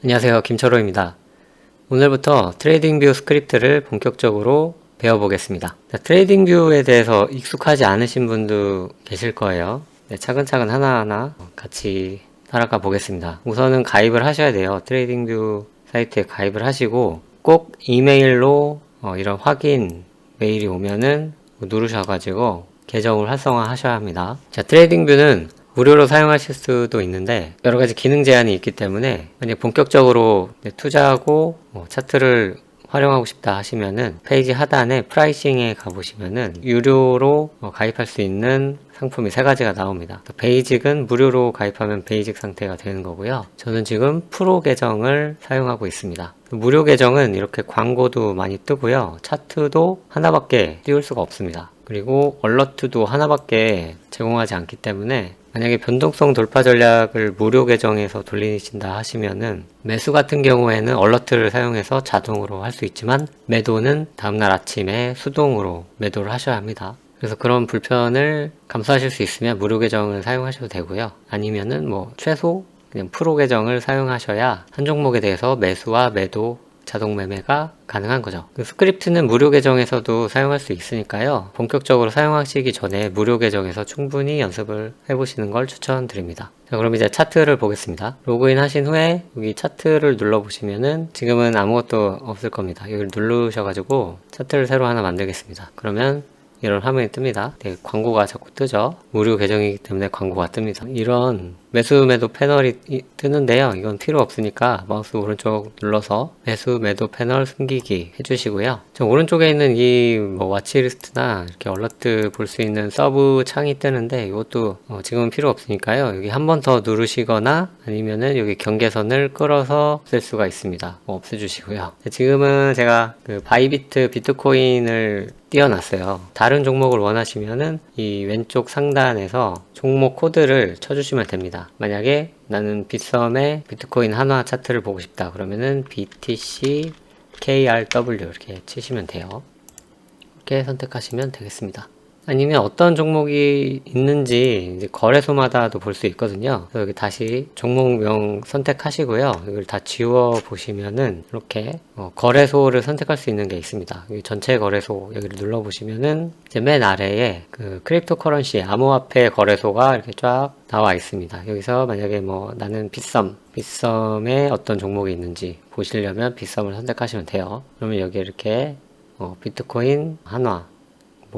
안녕하세요, 김철호입니다. 오늘부터 트레이딩뷰 스크립트를 본격적으로 배워보겠습니다. 트레이딩뷰에 대해서 익숙하지 않으신 분도 계실 거예요. 차근차근 하나하나 같이 따라가 보겠습니다. 우선은 가입을 하셔야 돼요. 트레이딩뷰 사이트에 가입을 하시고 꼭 이메일로 이런 확인 메일이 오면은 누르셔가지고 계정을 활성화 하셔야 합니다. 자, 트레이딩뷰는 무료로 사용하실 수도 있는데 여러가지 기능 제한이 있기 때문에 만약 본격적으로 투자하고 차트를 활용하고 싶다 하시면은 페이지 하단에 프라이싱에 가보시면은 유료로 가입할 수 있는 상품이 3가지가 나옵니다. 베이직은 무료로 가입하면 베이직 상태가 되는 거고요. 저는 지금 프로 계정을 사용하고 있습니다. 무료 계정은 이렇게 광고도 많이 뜨고요. 차트도 하나밖에 띄울 수가 없습니다. 그리고 얼러트도 하나밖에 제공하지 않기 때문에 만약에 변동성 돌파 전략을 무료 계정에서 돌리신다 하시면은 매수 같은 경우에는 얼러트를 사용해서 자동으로 할 수 있지만 매도는 다음날 아침에 수동으로 매도를 하셔야 합니다. 그래서 그런 불편을 감수하실 수 있으면 무료 계정을 사용하셔도 되고요. 아니면은 최소 그냥 프로 계정을 사용하셔야 한 종목에 대해서 매수와 매도 자동 매매가 가능한 거죠. 그 스크립트는 무료 계정에서도 사용할 수 있으니까요. 본격적으로 사용하시기 전에 무료 계정에서 충분히 연습을 해보시는 걸 추천드립니다. 자, 그럼 이제 차트를 보겠습니다. 로그인 하신 후에 여기 차트를 눌러보시면은 지금은 아무것도 없을 겁니다. 여기를 누르셔가지고 차트를 새로 하나 만들겠습니다. 그러면 이런 화면이 뜹니다. 광고가 자꾸 뜨죠. 무료 계정이기 때문에 광고가 뜹니다. 이런 매수 매도 패널이 뜨는데요. 이건 필요 없으니까 마우스 오른쪽 눌러서 매수 매도 패널 숨기기 해주시고요. 오른쪽에 있는 이 와치리스트나 이렇게 얼러트 볼 수 있는 서브 창이 뜨는데 이것도 지금은 필요 없으니까요. 여기 한 번 더 누르시거나 아니면은 여기 경계선을 끌어서 없앨 수가 있습니다. 없애주시고요. 지금은 제가 그 바이비트 비트코인을 띄워놨어요. 다른 종목을 원하시면은 이 왼쪽 상단에서 종목 코드를 쳐주시면 됩니다. 만약에 나는 빗썸의 비트코인 한화 차트를 보고 싶다 그러면은 BTC KRW 이렇게 치시면 돼요. 이렇게 선택하시면 되겠습니다. 아니면 어떤 종목이 있는지 이제 거래소마다도 볼 수 있거든요. 그래서 여기 다시 종목명 선택하시고요. 이걸 다 지워 보시면은 이렇게 거래소를 선택할 수 있는 게 있습니다. 여기 전체 거래소 여기를 눌러 보시면은 이제 맨 아래에 그 크립토 커런시 암호화폐 거래소가 이렇게 쫙 나와 있습니다. 여기서 만약에 나는 빗썸에 어떤 종목이 있는지 보시려면 빗썸을 선택하시면 돼요. 그러면 여기 이렇게 비트코인 한화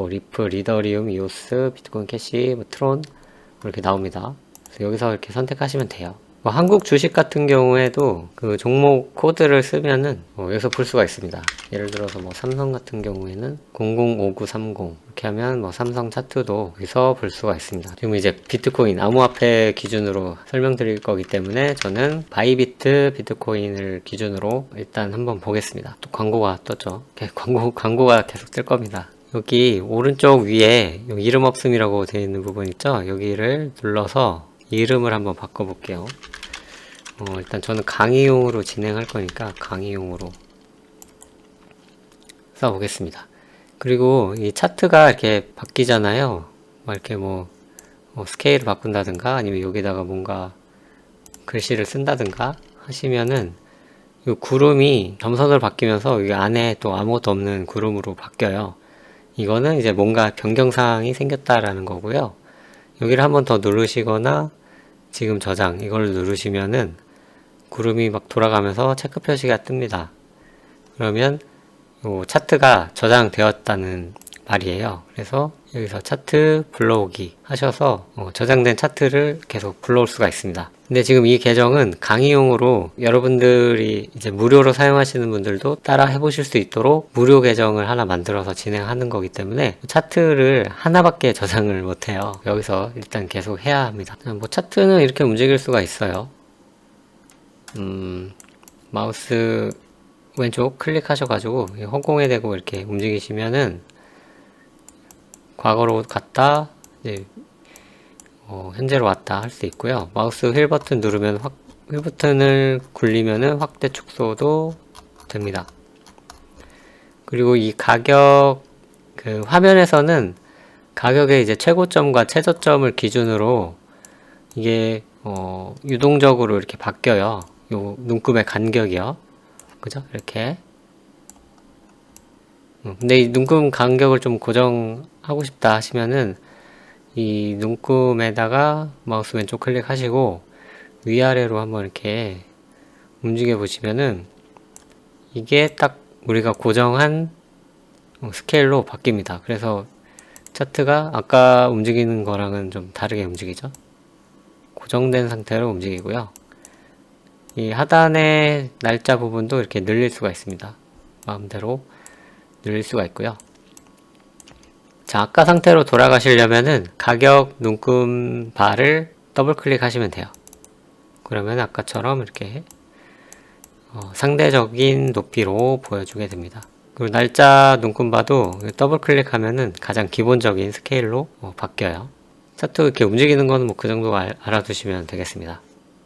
리플, 이더리움, 이오스, 비트코인 캐시, 트론 이렇게 나옵니다. 그래서 여기서 이렇게 선택하시면 돼요. 한국 주식 같은 경우에도 그 종목 코드를 쓰면은 여기서 볼 수가 있습니다. 예를 들어서 삼성 같은 경우에는 005930 이렇게 하면 삼성 차트도 여기서 볼 수가 있습니다. 지금 이제 비트코인 암호화폐 기준으로 설명드릴 거기 때문에 저는 바이비트 비트코인을 기준으로 일단 한번 보겠습니다. 또 광고가 떴죠. 광고가 계속 뜰 겁니다. 여기 오른쪽 위에 이름 없음이라고 되어 있는 부분 있죠? 여기를 눌러서 이름을 한번 바꿔볼게요. 일단 저는 강의용으로 진행할 거니까 강의용으로 써보겠습니다. 그리고 이 차트가 이렇게 바뀌잖아요. 이렇게 스케일을 바꾼다든가 아니면 여기다가 뭔가 글씨를 쓴다든가 하시면은 이 구름이 점선으로 바뀌면서 여기 안에 또 아무것도 없는 구름으로 바뀌어요. 이거는 이제 뭔가 변경사항이 생겼다라는 거고요. 여기를 한번 더 누르시거나 지금 저장 이걸 누르시면은 구름이 막 돌아가면서 체크 표시가 뜹니다. 그러면 요 차트가 저장되었다는 말이에요. 그래서 여기서 차트 불러오기 하셔서 저장된 차트를 계속 불러올 수가 있습니다. 근데 지금 이 계정은 강의용으로 여러분들이 이제 무료로 사용하시는 분들도 따라 해보실 수 있도록 무료 계정을 하나 만들어서 진행하는 거기 때문에 차트를 하나밖에 저장을 못해요. 여기서 일단 계속 해야 합니다. 차트는 이렇게 움직일 수가 있어요. 마우스 왼쪽 클릭하셔가지고 허공에 대고 이렇게 움직이시면은 과거로 갔다 이제 현재로 왔다 할 수 있고요. 마우스 휠 버튼 누르면 휠 버튼을 굴리면은 확대 축소도 됩니다. 그리고 이 가격 그 화면에서는 가격의 이제 최고점과 최저점을 기준으로 이게 유동적으로 이렇게 바뀌어요. 요 눈금의 간격이요. 그죠? 이렇게. 근데 이 눈금 간격을 좀 고정하고 싶다 하시면은 이 눈금에다가 마우스 왼쪽 클릭하시고 위아래로 한번 이렇게 움직여 보시면은 이게 딱 우리가 고정한 스케일로 바뀝니다. 그래서 차트가 아까 움직이는 거랑은 좀 다르게 움직이죠. 고정된 상태로 움직이고요. 이 하단의 날짜 부분도 이렇게 늘릴 수가 있습니다. 마음대로 늘릴 수가 있고요. 자, 아까 상태로 돌아가시려면은 가격 눈금 바를 더블 클릭하시면 돼요. 그러면 아까처럼 이렇게 상대적인 높이로 보여주게 됩니다. 그리고 날짜 눈금바도 더블 클릭하면은 가장 기본적인 스케일로 바뀌어요. 차트 이렇게 움직이는 거는 뭐 그 정도 알아두시면 되겠습니다.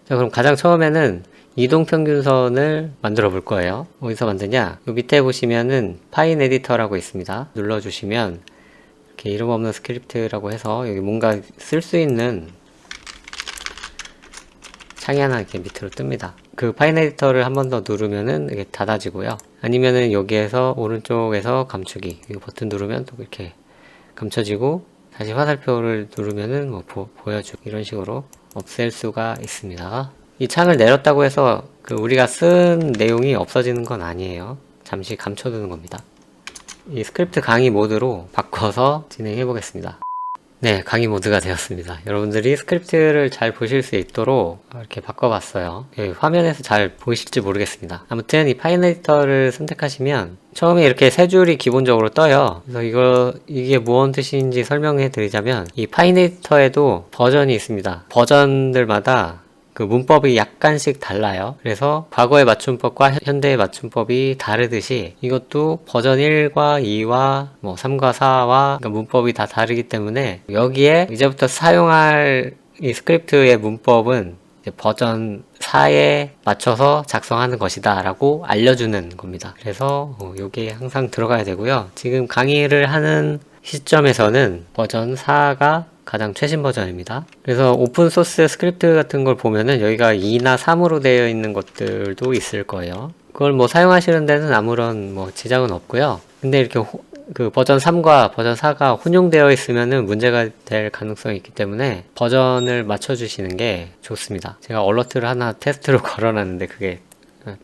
자, 그럼 가장 처음에는 이동평균선을 만들어 볼 거예요. 어디서 만드냐? 요 밑에 보시면은 파인 에디터라고 있습니다. 눌러주시면 이렇게 이름 없는 스크립트라고 해서 여기 뭔가 쓸 수 있는 창이 하나 이렇게 밑으로 뜹니다. 그 파인 에디터를 한 번 더 누르면은 이게 닫아지고요. 아니면은 여기에서 오른쪽에서 감추기 이 버튼 누르면 또 이렇게 감춰지고 다시 화살표를 누르면은 뭐 보여주고 이런 식으로 없앨 수가 있습니다. 이 창을 내렸다고 해서 그 우리가 쓴 내용이 없어지는 건 아니에요. 잠시 감춰두는 겁니다. 이 스크립트 강의 모드로 바꿔서 진행해 보겠습니다. 네, 강의 모드가 되었습니다. 여러분들이 스크립트를 잘 보실 수 있도록 이렇게 바꿔봤어요. 화면에서 잘 보이실지 모르겠습니다. 아무튼 이 파일 에디터를 선택하시면 처음에 이렇게 세 줄이 기본적으로 떠요. 그래서 이게 무슨 뜻인지 설명해 드리자면 이 파일 에디터에도 버전이 있습니다. 버전들마다 그 문법이 약간씩 달라요. 그래서 과거의 맞춤법과 현대의 맞춤법이 다르듯이 이것도 버전 1과 2와 뭐 3과 4와 그러니까 문법이 다 다르기 때문에 여기에 이제부터 사용할 이 스크립트의 문법은 이제 버전 4에 맞춰서 작성하는 것이다 라고 알려주는 겁니다. 그래서 요게 항상 들어가야 되고요. 지금 강의를 하는 시점에서는 버전 4가 가장 최신 버전입니다. 그래서 오픈소스 스크립트 같은 걸 보면은 여기가 2나 3으로 되어 있는 것들도 있을 거예요. 그걸 뭐 사용하시는 데는 아무런 뭐 지장은 없고요. 근데 이렇게 그 버전 3과 버전 4가 혼용되어 있으면은 문제가 될 가능성이 있기 때문에 버전을 맞춰주시는 게 좋습니다. 제가 얼러트를 하나 테스트로 걸어놨는데 그게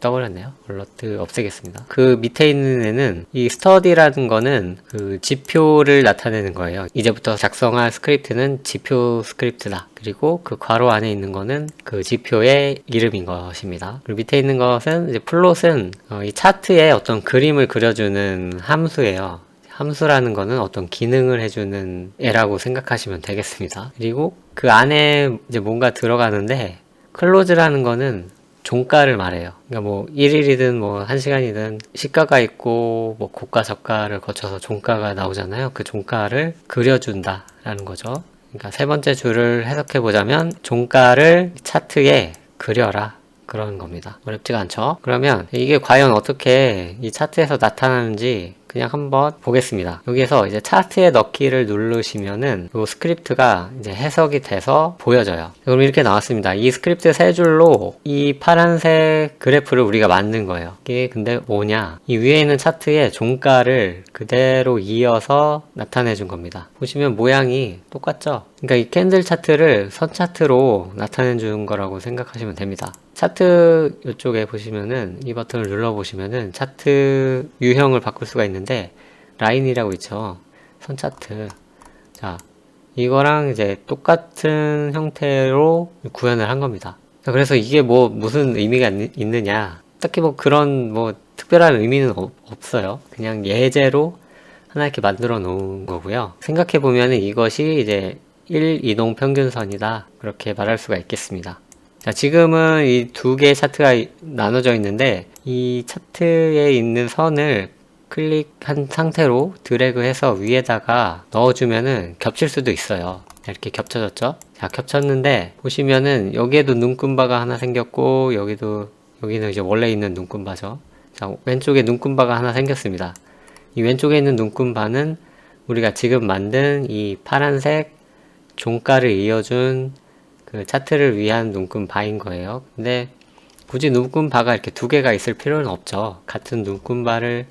떠버렸네요. 얼러트 없애겠습니다. 그 밑에 있는 애는 이 스터디라는 거는 그 지표를 나타내는 거예요. 이제부터 작성할 스크립트는 지표 스크립트다. 그리고 그 괄호 안에 있는 거는 그 지표의 이름인 것입니다. 그리고 밑에 있는 것은 이제 플롯은 이 차트에 어떤 그림을 그려주는 함수예요. 함수라는 거는 어떤 기능을 해주는 애라고 생각하시면 되겠습니다. 그리고 그 안에 이제 뭔가 들어가는데 클로즈라는 거는 종가를 말해요. 그러니까 뭐 1일이든 뭐 1시간이든 시가가 있고 뭐 고가 저가를 거쳐서 종가가 나오잖아요. 그 종가를 그려준다 라는 거죠. 그러니까 세 번째 줄을 해석해 보자면 종가를 차트에 그려라 그런 겁니다. 어렵지가 않죠. 그러면 이게 과연 어떻게 이 차트에서 나타나는지 그냥 한번 보겠습니다. 여기에서 이제 차트에 넣기를 누르시면은 이 스크립트가 이제 해석이 돼서 보여져요. 그럼 이렇게 나왔습니다. 이 스크립트 세 줄로 이 파란색 그래프를 우리가 만든 거예요. 이게 근데 뭐냐? 이 위에 있는 차트에 종가를 그대로 이어서 나타내 준 겁니다. 보시면 모양이 똑같죠? 그러니까 이 캔들 차트를 선 차트로 나타내 준 거라고 생각하시면 됩니다. 차트 이쪽에 보시면은 이 버튼을 눌러 보시면은 차트 유형을 바꿀 수가 있는데 라인이라고 있죠. 선 차트. 자, 이거랑 이제 똑같은 형태로 구현을 한 겁니다. 자, 그래서 이게 뭐 무슨 의미가 있느냐? 딱히 뭐 그런 뭐 특별한 의미는 없어요. 그냥 예제로 하나 이렇게 만들어 놓은 거고요. 생각해 보면은 이것이 이제 1이동 평균선이다. 그렇게 말할 수가 있겠습니다. 자, 지금은 이 두 개의 차트가 나눠져 있는데 이 차트에 있는 선을 클릭한 상태로 드래그해서 위에다가 넣어주면은 겹칠 수도 있어요. 이렇게 겹쳐졌죠? 자, 겹쳤는데 보시면은 여기에도 눈금바가 하나 생겼고 여기는 이제 원래 있는 눈금바죠. 자, 왼쪽에 눈금바가 하나 생겼습니다. 이 왼쪽에 있는 눈금바는 우리가 지금 만든 이 파란색 종가를 이어준 그 차트를 위한 눈금바인 거예요. 근데 굳이 눈금바가 이렇게 두 개가 있을 필요는 없죠. 같은 눈금바를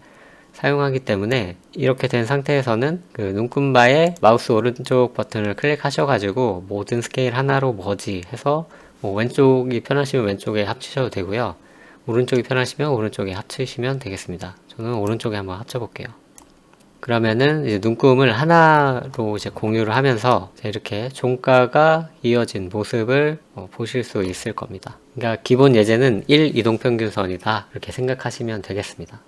사용하기 때문에 이렇게 된 상태에서는 그 눈금바의 마우스 오른쪽 버튼을 클릭하셔가지고 모든 스케일 하나로 머지 해서 뭐 왼쪽이 편하시면 왼쪽에 합치셔도 되고요. 오른쪽이 편하시면 오른쪽에 합치시면 되겠습니다. 저는 오른쪽에 한번 합쳐볼게요. 그러면은 이제 눈금을 하나로 이제 공유를 하면서 이렇게 종가가 이어진 모습을 보실 수 있을 겁니다. 그러니까 기본 예제는 1 이동평균선이다 이렇게 생각하시면 되겠습니다.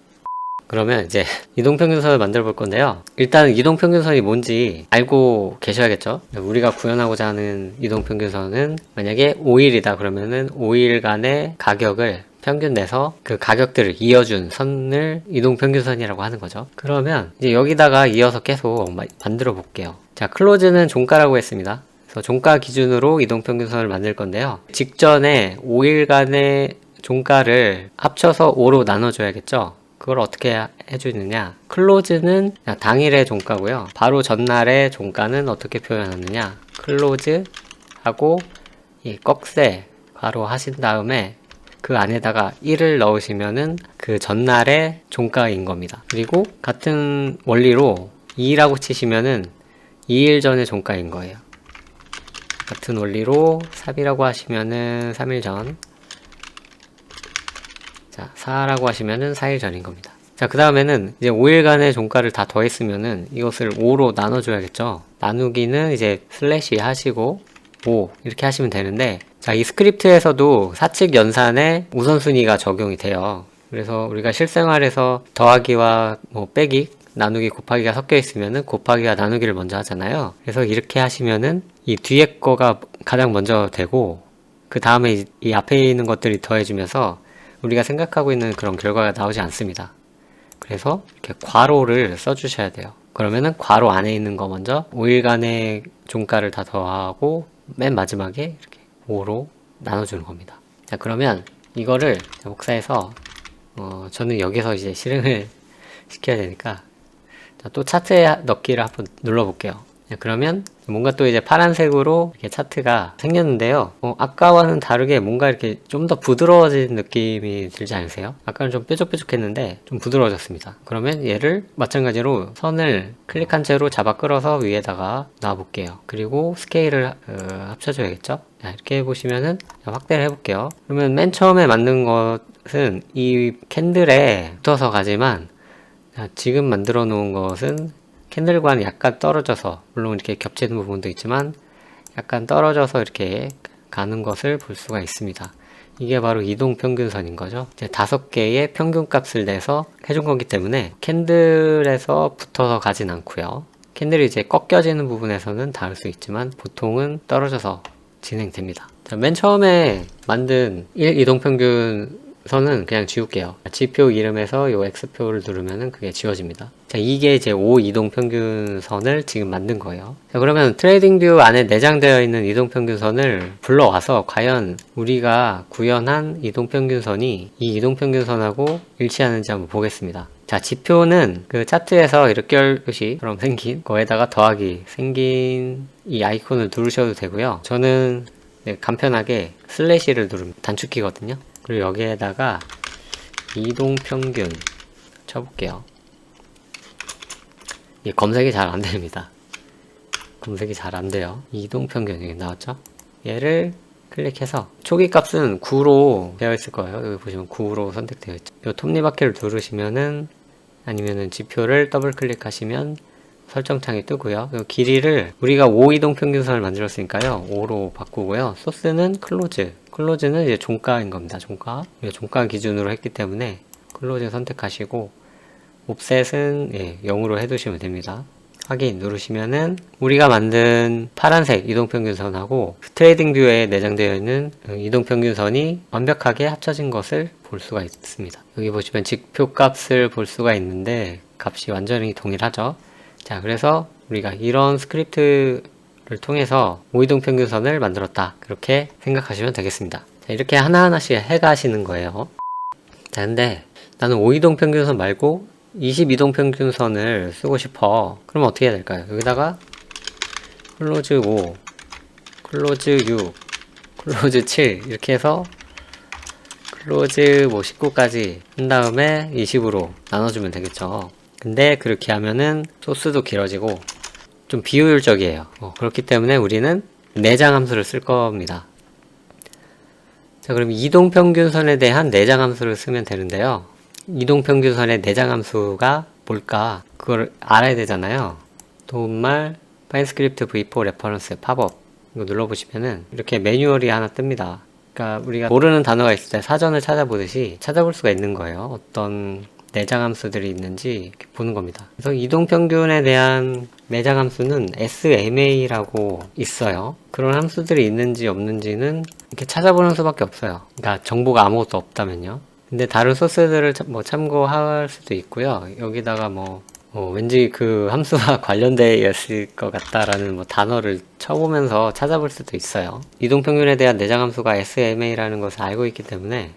그러면 이제 이동평균선을 만들어 볼 건데요. 일단 이동평균선이 뭔지 알고 계셔야겠죠. 우리가 구현하고자 하는 이동평균선은 만약에 5일이다 그러면은 5일간의 가격을 평균 내서 그 가격들을 이어준 선을 이동평균선이라고 하는 거죠. 그러면 이제 여기다가 이어서 계속 만들어 볼게요. 자, 클로즈는 종가라고 했습니다. 그래서 종가 기준으로 이동평균선을 만들 건데요. 직전에 5일간의 종가를 합쳐서 5로 나눠줘야겠죠. 그걸 어떻게 해주느냐. 클로즈는 당일의 종가고요. 바로 전날의 종가는 어떻게 표현하느냐. 클로즈 하고 이 꺽쇠 괄호 하신 다음에 그 안에다가 1을 넣으시면은 그 전날의 종가인 겁니다. 그리고 같은 원리로 2라고 치시면은 2일 전의 종가인 거예요. 같은 원리로 3이라고 하시면은 3일 전. 자, 4라고 하시면은 4일 전인 겁니다. 자, 그 다음에는 이제 5일간의 종가를 다 더했으면은 이것을 5로 나눠줘야겠죠. 나누기는 이제 슬래시 하시고 5 이렇게 하시면 되는데, 자, 이 스크립트에서도 사칙 연산의 우선순위가 적용이 돼요. 그래서 우리가 실생활에서 더하기와 뭐 빼기, 나누기, 곱하기가 섞여 있으면은 곱하기와 나누기를 먼저 하잖아요. 그래서 이렇게 하시면은 이 뒤에 거가 가장 먼저 되고 그 다음에 이 앞에 있는 것들이 더해지면서 우리가 생각하고 있는 그런 결과가 나오지 않습니다. 그래서 이렇게 괄호를 써주셔야 돼요. 그러면은 괄호 안에 있는 거 먼저 5일간의 종가를 다 더하고 맨 마지막에 이렇게 5로 나눠주는 겁니다. 자, 그러면 이거를 복사해서 저는 여기서 이제 실행을 시켜야 되니까 자, 또 차트에 넣기를 한번 눌러볼게요. 자, 그러면 뭔가 또 이제 파란색으로 이렇게 차트가 생겼는데요. 아까와는 다르게 뭔가 이렇게 좀 더 부드러워진 느낌이 들지 않으세요? 아까는 좀 뾰족뾰족했는데 좀 부드러워졌습니다. 그러면 얘를 마찬가지로 선을 클릭한 채로 잡아 끌어서 위에다가 놔볼게요. 그리고 스케일을 합쳐줘야겠죠? 자, 이렇게 보시면은 확대를 해볼게요. 그러면 맨 처음에 만든 것은 이 캔들에 붙어서 가지만 자, 지금 만들어 놓은 것은 캔들과는 약간 떨어져서, 물론 이렇게 겹치는 부분도 있지만 약간 떨어져서 이렇게 가는 것을 볼 수가 있습니다. 이게 바로 이동평균선인 거죠. 이제 5개의 평균값을 내서 해준 거기 때문에 캔들에서 붙어서 가진 않고요. 캔들이 이제 꺾여지는 부분에서는 닿을 수 있지만 보통은 떨어져서 진행됩니다. 자, 맨 처음에 만든 1 이동평균선은 그냥 지울게요. 지표 이름에서 요 X표를 누르면은 그게 지워집니다. 자, 이게 이제 5 이동평균선을 지금 만든 거예요. 자, 그러면 트레이딩 뷰 안에 내장되어 있는 이동평균선을 불러와서 과연 우리가 구현한 이동평균선이 이 이동평균선하고 일치하는지 한번 보겠습니다. 자, 지표는 그 차트에서 이렇게 표시처럼 생긴 거에다가 더하기 생긴 이 아이콘을 누르셔도 되고요. 저는 간편하게 슬래시를 누르면 단축키거든요. 그리고 여기에다가 이동평균 쳐볼게요. 이 검색이 잘 안됩니다. 검색이 잘 안돼요. 이동평균 여기 나왔죠? 얘를 클릭해서 초기 값은 9로 되어 있을 거예요. 여기 보시면 9로 선택되어 있죠. 이 톱니바퀴를 누르시면은 아니면은 지표를 더블 클릭하시면 설정창이 뜨고요. 이 길이를 우리가 5 이동평균선을 만들었으니까요. 5로 바꾸고요. 소스는 클로즈. 클로즈는 이제 종가인 겁니다. 종가. 종가 기준으로 했기 때문에 클로즈 선택하시고 옵셋은 0으로 해두시면 됩니다. 확인 누르시면은 우리가 만든 파란색 이동평균선하고 트레이딩 뷰에 내장되어 있는 이동평균선이 완벽하게 합쳐진 것을 볼 수가 있습니다. 여기 보시면 지표 값을 볼 수가 있는데 값이 완전히 동일하죠. 자, 그래서 우리가 이런 스크립트를 통해서 5이동평균선을 만들었다. 그렇게 생각하시면 되겠습니다. 자, 이렇게 하나하나씩 해가시는 거예요. 자, 근데 나는 5이동평균선 말고 22동평균선을 쓰고 싶어. 그럼 어떻게 해야 될까요? 여기다가 클로즈 5, 클로즈 6, 클로즈 7 이렇게 해서 클로즈 뭐 19까지 한 다음에 20으로 나눠주면 되겠죠. 근데 그렇게 하면은 소스도 길어지고 좀 비효율적이에요. 그렇기 때문에 우리는 내장 함수를 쓸 겁니다. 자, 그럼 이동평균선에 대한 내장 함수를 쓰면 되는데요. 이동평균선의 내장 함수가 뭘까? 그걸 알아야 되잖아요. 도움말 파인스크립트 v4 레퍼런스 팝업 이거 눌러보시면은 이렇게 매뉴얼이 하나 뜹니다. 그러니까 우리가 모르는 단어가 있을 때 사전을 찾아보듯이 찾아볼 수가 있는 거예요. 어떤 내장 함수들이 있는지 이렇게 보는 겁니다. 그래서 이동평균에 대한 내장 함수는 SMA라고 있어요. 그런 함수들이 있는지 없는지는 이렇게 찾아보는 수밖에 없어요. 그러니까 정보가 아무것도 없다면요. 근데 다른 소스들을 참고할 수도 있고요. 여기다가 왠지 그 함수와 관련되어 있을 것 같다라는 단어를 쳐보면서 찾아볼 수도 있어요. 이동평균에 대한 내장 함수가 SMA라는 것을 알고 있기 때문에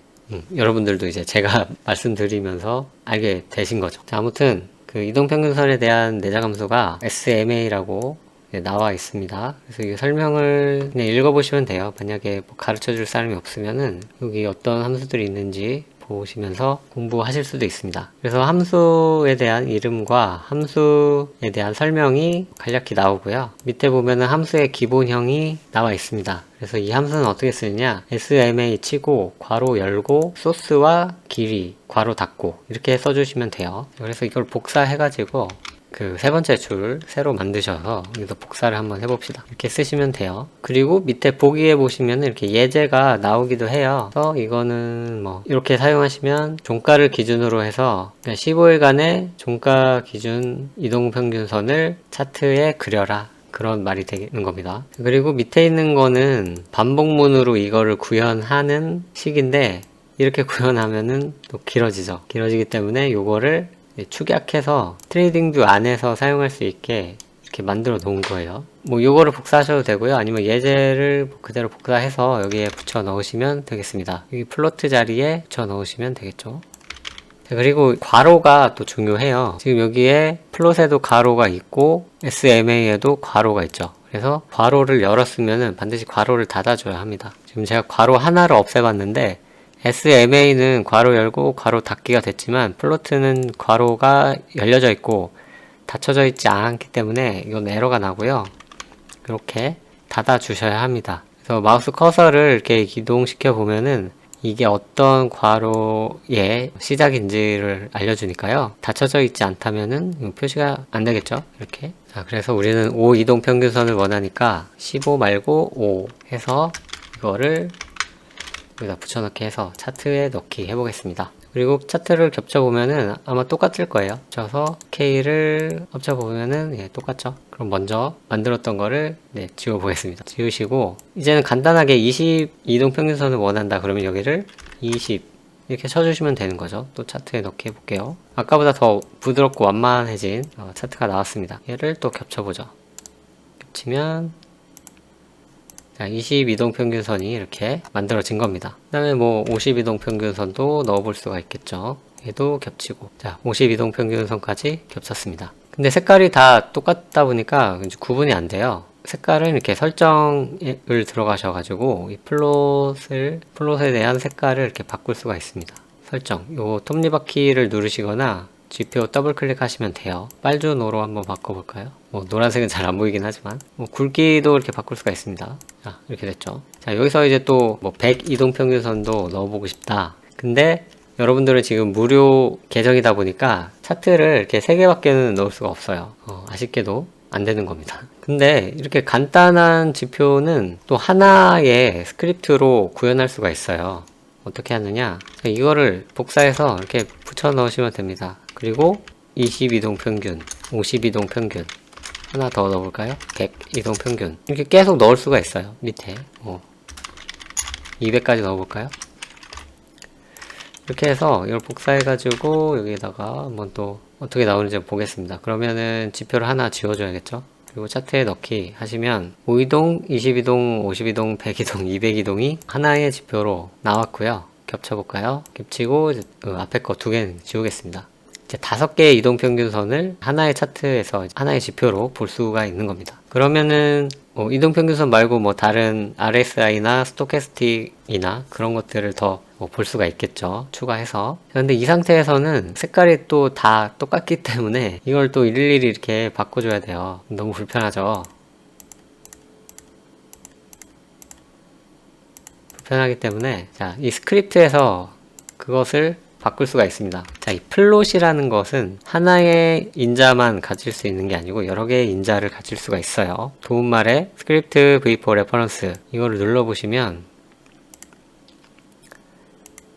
여러분들도 이제 제가 말씀드리면서 알게 되신 거죠. 자, 아무튼 그 이동평균선에 대한 내장 함수가 SMA라고 나와 있습니다. 그래서 이 설명을 그냥 읽어보시면 돼요. 만약에 가르쳐 줄 사람이 없으면은 여기 어떤 함수들이 있는지 보시면서 공부하실 수도 있습니다. 그래서 함수에 대한 이름과 함수에 대한 설명이 간략히 나오고요. 밑에 보면은 함수의 기본형이 나와 있습니다. 그래서 이 함수는 어떻게 쓰느냐, SMA 치고 괄호 열고 소스와 길이 괄호 닫고 이렇게 써주시면 돼요. 그래서 이걸 복사해가지고 그 세 번째 줄 새로 만드셔서 여기서 복사를 한번 해봅시다. 이렇게 쓰시면 돼요. 그리고 밑에 보기에 보시면 이렇게 예제가 나오기도 해요. 그래서 이거는 이렇게 사용하시면 종가를 기준으로 해서 15일간의 종가 기준 이동평균선을 차트에 그려라. 그런 말이 되는 겁니다. 그리고 밑에 있는 거는 반복문으로 이거를 구현하는 식인데 이렇게 구현하면은 또 길어지죠. 길어지기 때문에 요거를 축약해서 트레이딩 뷰 안에서 사용할 수 있게 이렇게 만들어 놓은 거예요. 요거를 복사하셔도 되고요. 아니면 예제를 그대로 복사해서 여기에 붙여 넣으시면 되겠습니다. 여기 플로트 자리에 붙여 넣으시면 되겠죠. 자, 그리고 괄호가 또 중요해요. 지금 여기에 플롯에도 괄호가 있고 SMA에도 괄호가 있죠. 그래서 괄호를 열었으면 반드시 괄호를 닫아줘야 합니다. 지금 제가 괄호 하나를 없애봤는데 SMA는 괄호 열고 괄호 닫기가 됐지만 플로트는 괄호가 열려져 있고 닫혀져 있지 않기 때문에 이건 에러가 나고요. 이렇게 닫아 주셔야 합니다. 그래서 마우스 커서를 이렇게 이동시켜 보면은 이게 어떤 괄호의 시작인지를 알려주니까요. 닫혀져 있지 않다면은 표시가 안 되겠죠. 이렇게. 자, 그래서 우리는 5 이동평균선을 원하니까 15 말고 5 해서 이거를 여기다 붙여넣기 해서 차트에 넣기 해보겠습니다. 그리고 차트를 겹쳐보면은 아마 똑같을 거예요. 겹쳐서 K를 겹쳐보면은 똑같죠. 그럼 먼저 만들었던 거를 지워보겠습니다. 지우시고 이제는 간단하게 20 이동평균선을 원한다 그러면 여기를 20 이렇게 쳐주시면 되는 거죠. 또 차트에 넣기 해볼게요. 아까보다 더 부드럽고 완만해진 차트가 나왔습니다. 얘를 또 겹쳐보죠. 겹치면 자, 20 이동평균선이 이렇게 만들어진 겁니다. 그 다음에 50 이동평균선도 넣어볼 수가 있겠죠. 얘도 겹치고 자, 50 이동평균선까지 겹쳤습니다. 근데 색깔이 다 똑같다 보니까 구분이 안 돼요. 색깔은 이렇게 설정을 들어가셔가지고 이 플롯에 대한 색깔을 이렇게 바꿀 수가 있습니다. 설정, 요 톱니바퀴를 누르시거나 GPO 더블 클릭하시면 돼요. 빨주노로 한번 바꿔볼까요? 노란색은 잘 안 보이긴 하지만 굵기도 이렇게 바꿀 수가 있습니다. 자, 이렇게 됐죠. 자, 여기서 이제 또 100 이동평균선도 넣어보고 싶다. 근데 여러분들은 지금 무료 계정이다 보니까 차트를 이렇게 3개밖에는 넣을 수가 없어요. 아쉽게도 안 되는 겁니다. 근데 이렇게 간단한 지표는 또 하나의 스크립트로 구현할 수가 있어요. 어떻게 하느냐, 이거를 복사해서 이렇게 붙여 넣으시면 됩니다. 그리고 20 이동평균, 50 이동평균 하나 더 넣어볼까요? 100 이동평균 이렇게 계속 넣을 수가 있어요. 밑에 200까지 넣어볼까요? 이렇게 해서 이걸 복사해가지고 여기다가 한번 또 어떻게 나오는지 보겠습니다. 그러면은 지표를 하나 지워줘야겠죠? 그리고 차트에 넣기 하시면 5이동, 20이동, 50이동, 100이동, 200이동이 하나의 지표로 나왔고요. 겹쳐볼까요? 겹치고 이제 앞에 거 2개는 지우겠습니다. 이제 5개의 이동평균선을 하나의 차트에서 하나의 지표로 볼 수가 있는 겁니다. 그러면은 이동평균선 말고 뭐 다른 RSI나 스토캐스틱이나 그런 것들을 더 볼 수가 있겠죠. 추가해서. 근데 이 상태에서는 색깔이 또 다 똑같기 때문에 이걸 또 일일이 이렇게 바꿔줘야 돼요. 너무 불편하죠. 불편하기 때문에 자, 이 스크립트에서 그것을 바꿀 수가 있습니다. 자, 이 플롯이라는 것은 하나의 인자만 가질 수 있는 게 아니고 여러 개의 인자를 가질 수가 있어요. 도움말에 스크립트 v4 레퍼런스 이거를 눌러보시면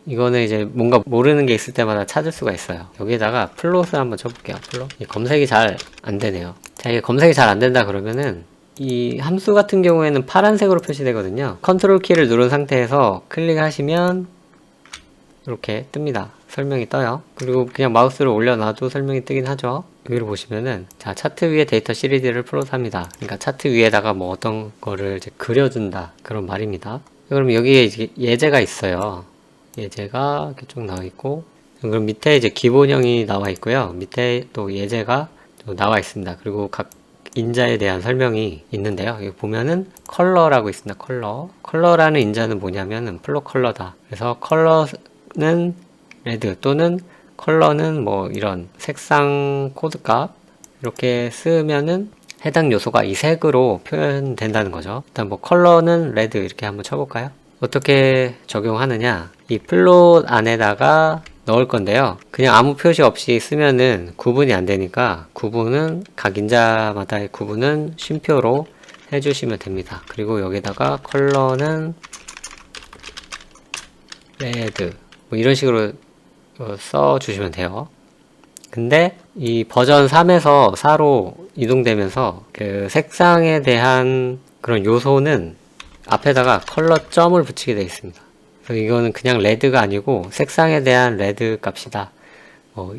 이거는 이제 뭔가 모르는 게 있을 때마다 찾을 수가 있어요. 여기에다가 플롯을 한번 쳐볼게요. 플롯. 검색이 잘 안 되네요. 자, 이게 검색이 잘 안 된다 그러면은 이 함수 같은 경우에는 파란색으로 표시되거든요. 컨트롤 키를 누른 상태에서 클릭하시면 이렇게 뜹니다. 설명이 떠요. 그리고 그냥 마우스를 올려놔도 설명이 뜨긴 하죠. 여기를 보시면은 자, 차트 위에 데이터 시리즈를 플롯합니다. 그러니까 차트 위에다가 뭐 어떤 거를 이제 그려준다 그런 말입니다. 그럼 여기에 이제 예제가 있어요. 예제가 이렇게 쭉 나와 있고, 그럼 밑에 이제 기본형이 나와 있고요. 밑에 또 예제가 또 나와 있습니다. 그리고 각 인자에 대한 설명이 있는데요. 여기 보면은 컬러라고 있습니다. 컬러라는 인자는 뭐냐면은 플롯 컬러다. 그래서 컬러는 레드 또는 컬러는 뭐 이런 색상 코드값 이렇게 쓰면은 해당 요소가 이 색으로 표현된다는 거죠. 일단 뭐 컬러는 레드 이렇게 한번 쳐볼까요? 어떻게 적용하느냐, 이 플롯 안에다가 넣을 건데요. 그냥 아무 표시 없이 쓰면은 구분이 안 되니까 구분은 각 인자마다의 구분은 쉼표로 해주시면 됩니다. 그리고 여기다가 컬러는 레드 뭐 이런 식으로 써주시면 돼요. 근데 이 버전 3에서 4로 이동되면서 그 색상에 대한 그런 요소는 앞에다가 컬러 점을 붙이게 되어 있습니다. 그래서 이거는 그냥 레드가 아니고 색상에 대한 레드 값이다.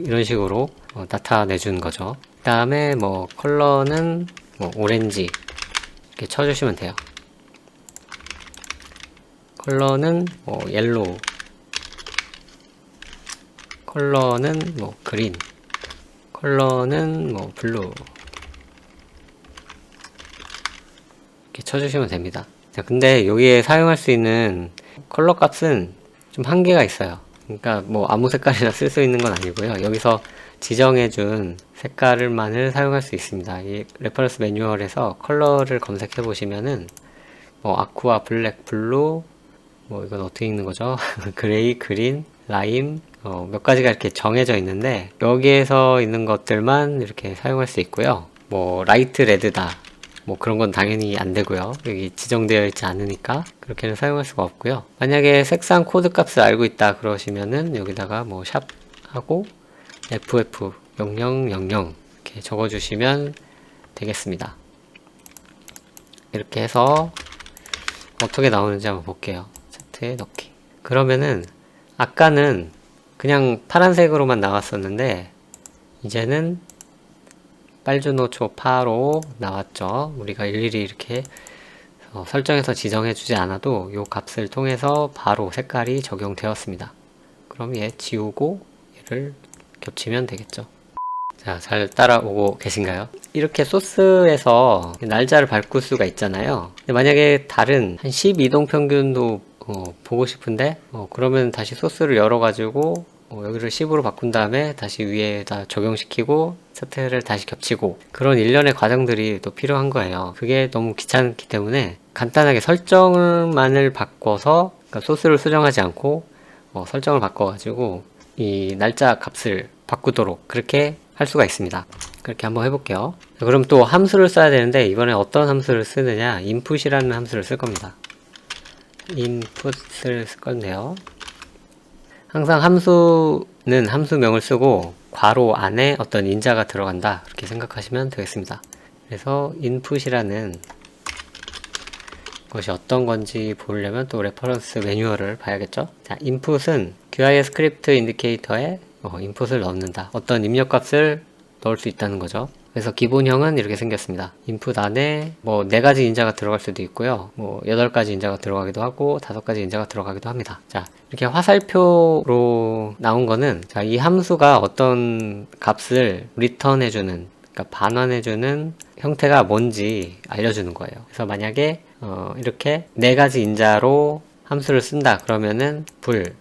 이런 식으로 나타내 주는 거죠. 그 다음에 뭐 컬러는 뭐 오렌지 이렇게 쳐주시면 돼요. 컬러는 뭐 옐로우, 컬러는 뭐 그린, 컬러는 뭐 블루 이렇게 쳐주시면 됩니다. 자, 근데 여기에 사용할 수 있는 컬러 값은 좀 한계가 있어요. 그러니까 뭐 아무 색깔이나 쓸 수 있는 건 아니고요. 여기서 지정해준 색깔만을 사용할 수 있습니다. 이 레퍼런스 매뉴얼에서 컬러를 검색해 보시면은 뭐 아쿠아, 블랙, 블루 뭐 이건 어떻게 읽는 거죠? 그레이, 그린, 라임 몇 가지가 이렇게 정해져 있는데 여기에서 있는 것들만 이렇게 사용할 수 있고요. 뭐 라이트 레드다 뭐 그런 건 당연히 안 되고요. 여기 지정되어 있지 않으니까 그렇게는 사용할 수가 없고요. 만약에 색상 코드 값을 알고 있다 그러시면은 여기다가 뭐 샵 하고 FF 0000 이렇게 적어주시면 되겠습니다. 이렇게 해서 어떻게 나오는지 한번 볼게요. 차트에 넣기. 그러면은 아까는 그냥 파란색으로만 나왔었는데 이제는 빨주노초 파로 나왔죠. 우리가 일일이 이렇게 설정해서 지정해 주지 않아도 이 값을 통해서 바로 색깔이 적용되었습니다. 그럼 얘 지우고 얘를 겹치면 되겠죠. 자, 잘 따라오고 계신가요? 이렇게 소스에서 날짜를 바꿀 수가 있잖아요. 근데 만약에 다른 한 12동평균도 보고 싶은데 그러면 다시 소스를 열어가지고 여기를 10으로 바꾼 다음에 다시 위에다 적용시키고 차트를 다시 겹치고 그런 일련의 과정들이 또 필요한 거예요. 그게 너무 귀찮기 때문에 간단하게 설정만을 바꿔서 그러니까 소스를 수정하지 않고 설정을 바꿔가지고 이 날짜 값을 바꾸도록 그렇게 할 수가 있습니다. 그렇게 한번 해볼게요. 그럼 또 함수를 써야 되는데 이번에 어떤 함수를 쓰느냐, input이라는 함수를 쓸 겁니다. input을 쓸 건데요. 항상 함수는 함수명을 쓰고 괄호 안에 어떤 인자가 들어간다 그렇게 생각하시면 되겠습니다. 그래서 input이라는 것이 어떤 건지 보려면 또 레퍼런스 매뉴얼을 봐야겠죠. 자, input은 QIS 스크립트 인디케이터에 input을 넣는다. 어떤 입력값을 넣을 수 있다는 거죠. 그래서 기본형은 이렇게 생겼습니다. input 안에 뭐 4가지 인자가 들어갈 수도 있고요. 뭐 8가지 인자가 들어가기도 하고 5가지 인자가 들어가기도 합니다. 자, 이렇게 화살표로 나온 거는 자, 이 함수가 어떤 값을 리턴 해주는 그러니까 반환해주는 형태가 뭔지 알려주는 거예요. 그래서 만약에 이렇게 네 가지 인자로 함수를 쓴다 그러면은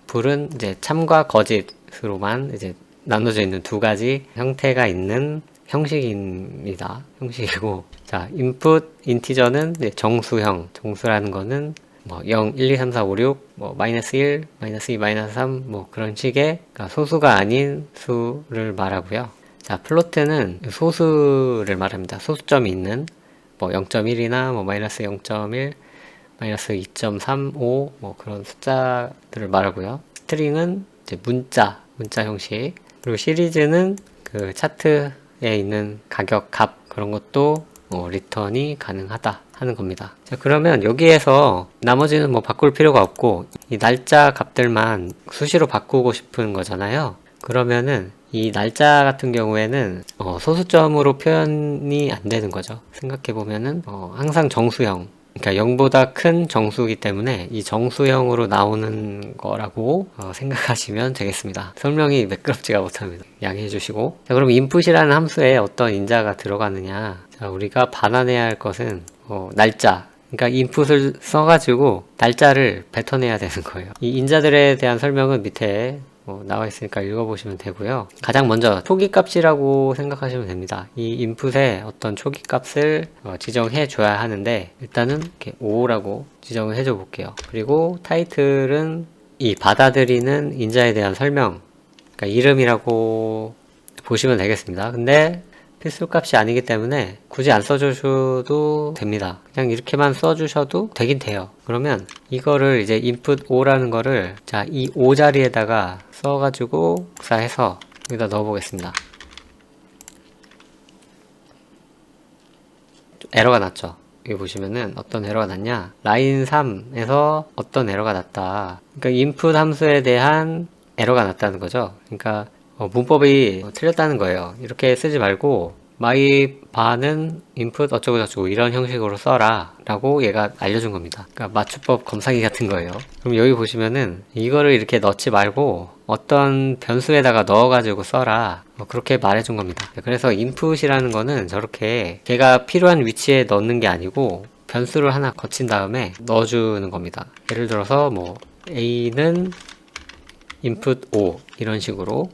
불은 이제 참과 거짓으로만 이제 나눠져 있는 두 가지 형태가 있는 형식입니다. 형식이고, 자, input 인티저는 이제 정수형. 정수라는 거는 뭐 0, 1, 2, 3, 4, 5, 6, 뭐 마이너스 1, 마이너스 2, 마이너스 3, 뭐 그런 식의, 그러니까 소수가 아닌 수를 말하고요. 자, 플로트는 소수를 말합니다. 소수점이 있는 뭐 0.1이나 뭐 마이너스 0.1, 마이너스 2.35 뭐 그런 숫자들을 말하고요. 스트링은 이제 문자 형식. 그리고 시리즈는 그 차트에 있는 가격, 값 그런 것도 리턴이 가능하다 하는 겁니다. 자, 그러면 여기에서 나머지는 뭐 바꿀 필요가 없고 이 날짜 값들만 수시로 바꾸고 싶은 거잖아요. 그러면은 이 날짜 같은 경우에는 소수점으로 표현이 안 되는 거죠. 생각해 보면은 항상 정수형, 그러니까 0보다 큰 정수이기 때문에 이 정수형으로 나오는 거라고 생각하시면 되겠습니다. 설명이 매끄럽지가 못합니다. 양해해 주시고. 자, 그럼 input이라는 함수에 어떤 인자가 들어가느냐. 자, 우리가 반환해야 할 것은 날짜. 그러니까 input을 써가지고 날짜를 뱉어내야 되는 거예요. 이 인자들에 대한 설명은 밑에 나와 있으니까 읽어보시면 되고요. 가장 먼저 초기 값이라고 생각하시면 됩니다. 이 인풋에 어떤 초기 값을 지정해 줘야 하는데 일단은 이렇게 5라고 지정을 해줘 볼게요. 그리고 타이틀은 이 받아들이는 인자에 대한 설명, 그러니까 이름이라고 보시면 되겠습니다. 근데 필수 값이 아니기 때문에 굳이 안 써주셔도 됩니다. 그냥 이렇게만 써주셔도 되긴 돼요. 그러면 이거를 이제 input 5라는 거를 자, 이 5 자리에다가 써가지고 복사해서 여기다 넣어보겠습니다. 에러가 났죠. 여기 보시면은 어떤 에러가 났냐, 라인 3에서 어떤 에러가 났다. 그러니까 input 함수에 대한 에러가 났다는 거죠. 그러니까 문법이 틀렸다는 거예요. 이렇게 쓰지 말고 my bar는 input 어쩌고 저쩌고 이런 형식으로 써라 라고 얘가 알려준 겁니다. 그러니까 맞춤법 검사기 같은 거예요. 그럼 여기 보시면은 이거를 이렇게 넣지 말고 어떤 변수에다가 넣어가지고 써라, 그렇게 말해준 겁니다. 그래서 input이라는 거는 저렇게 걔가 필요한 위치에 넣는 게 아니고 변수를 하나 거친 다음에 넣어주는 겁니다. 예를 들어서 뭐 a는 input 5 이런 식으로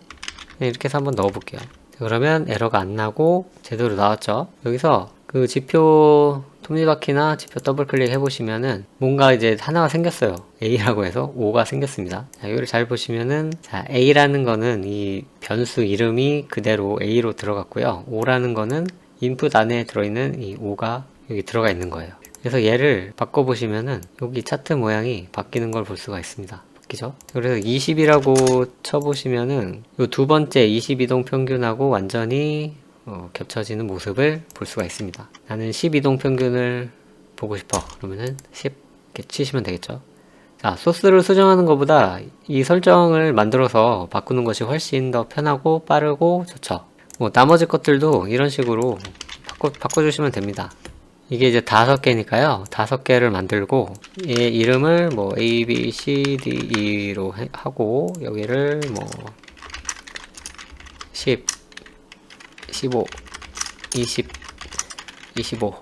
이렇게 해서 한번 넣어볼게요. 그러면 에러가 안 나고 제대로 나왔죠. 여기서 그 지표 톱니바퀴나 지표 더블 클릭 해보시면은 뭔가 이제 하나가 생겼어요. A라고 해서 5가 생겼습니다. 자, 여기를 잘 보시면은 자, A라는 거는 이 변수 이름이 그대로 A로 들어갔고요. 5라는 거는 인풋 안에 들어있는 이 5가 여기 들어가 있는 거예요. 그래서 얘를 바꿔보시면은 여기 차트 모양이 바뀌는 걸 볼 수가 있습니다. 그죠? 그래서 20이라고 쳐보시면은 요 두 번째 22동 평균하고 완전히 겹쳐지는 모습을 볼 수가 있습니다. 나는 12동 평균을 보고 싶어. 그러면은 10 이렇게 치시면 되겠죠. 자, 소스를 수정하는 것보다 이 설정을 만들어서 바꾸는 것이 훨씬 더 편하고 빠르고 좋죠. 뭐 나머지 것들도 이런 식으로 바꿔주시면 됩니다. 이게 이제 5개니까요. 5개를 만들고 얘 이름을 뭐 A, B, C, D, E로 하고 여기를 뭐 10, 15, 20, 25,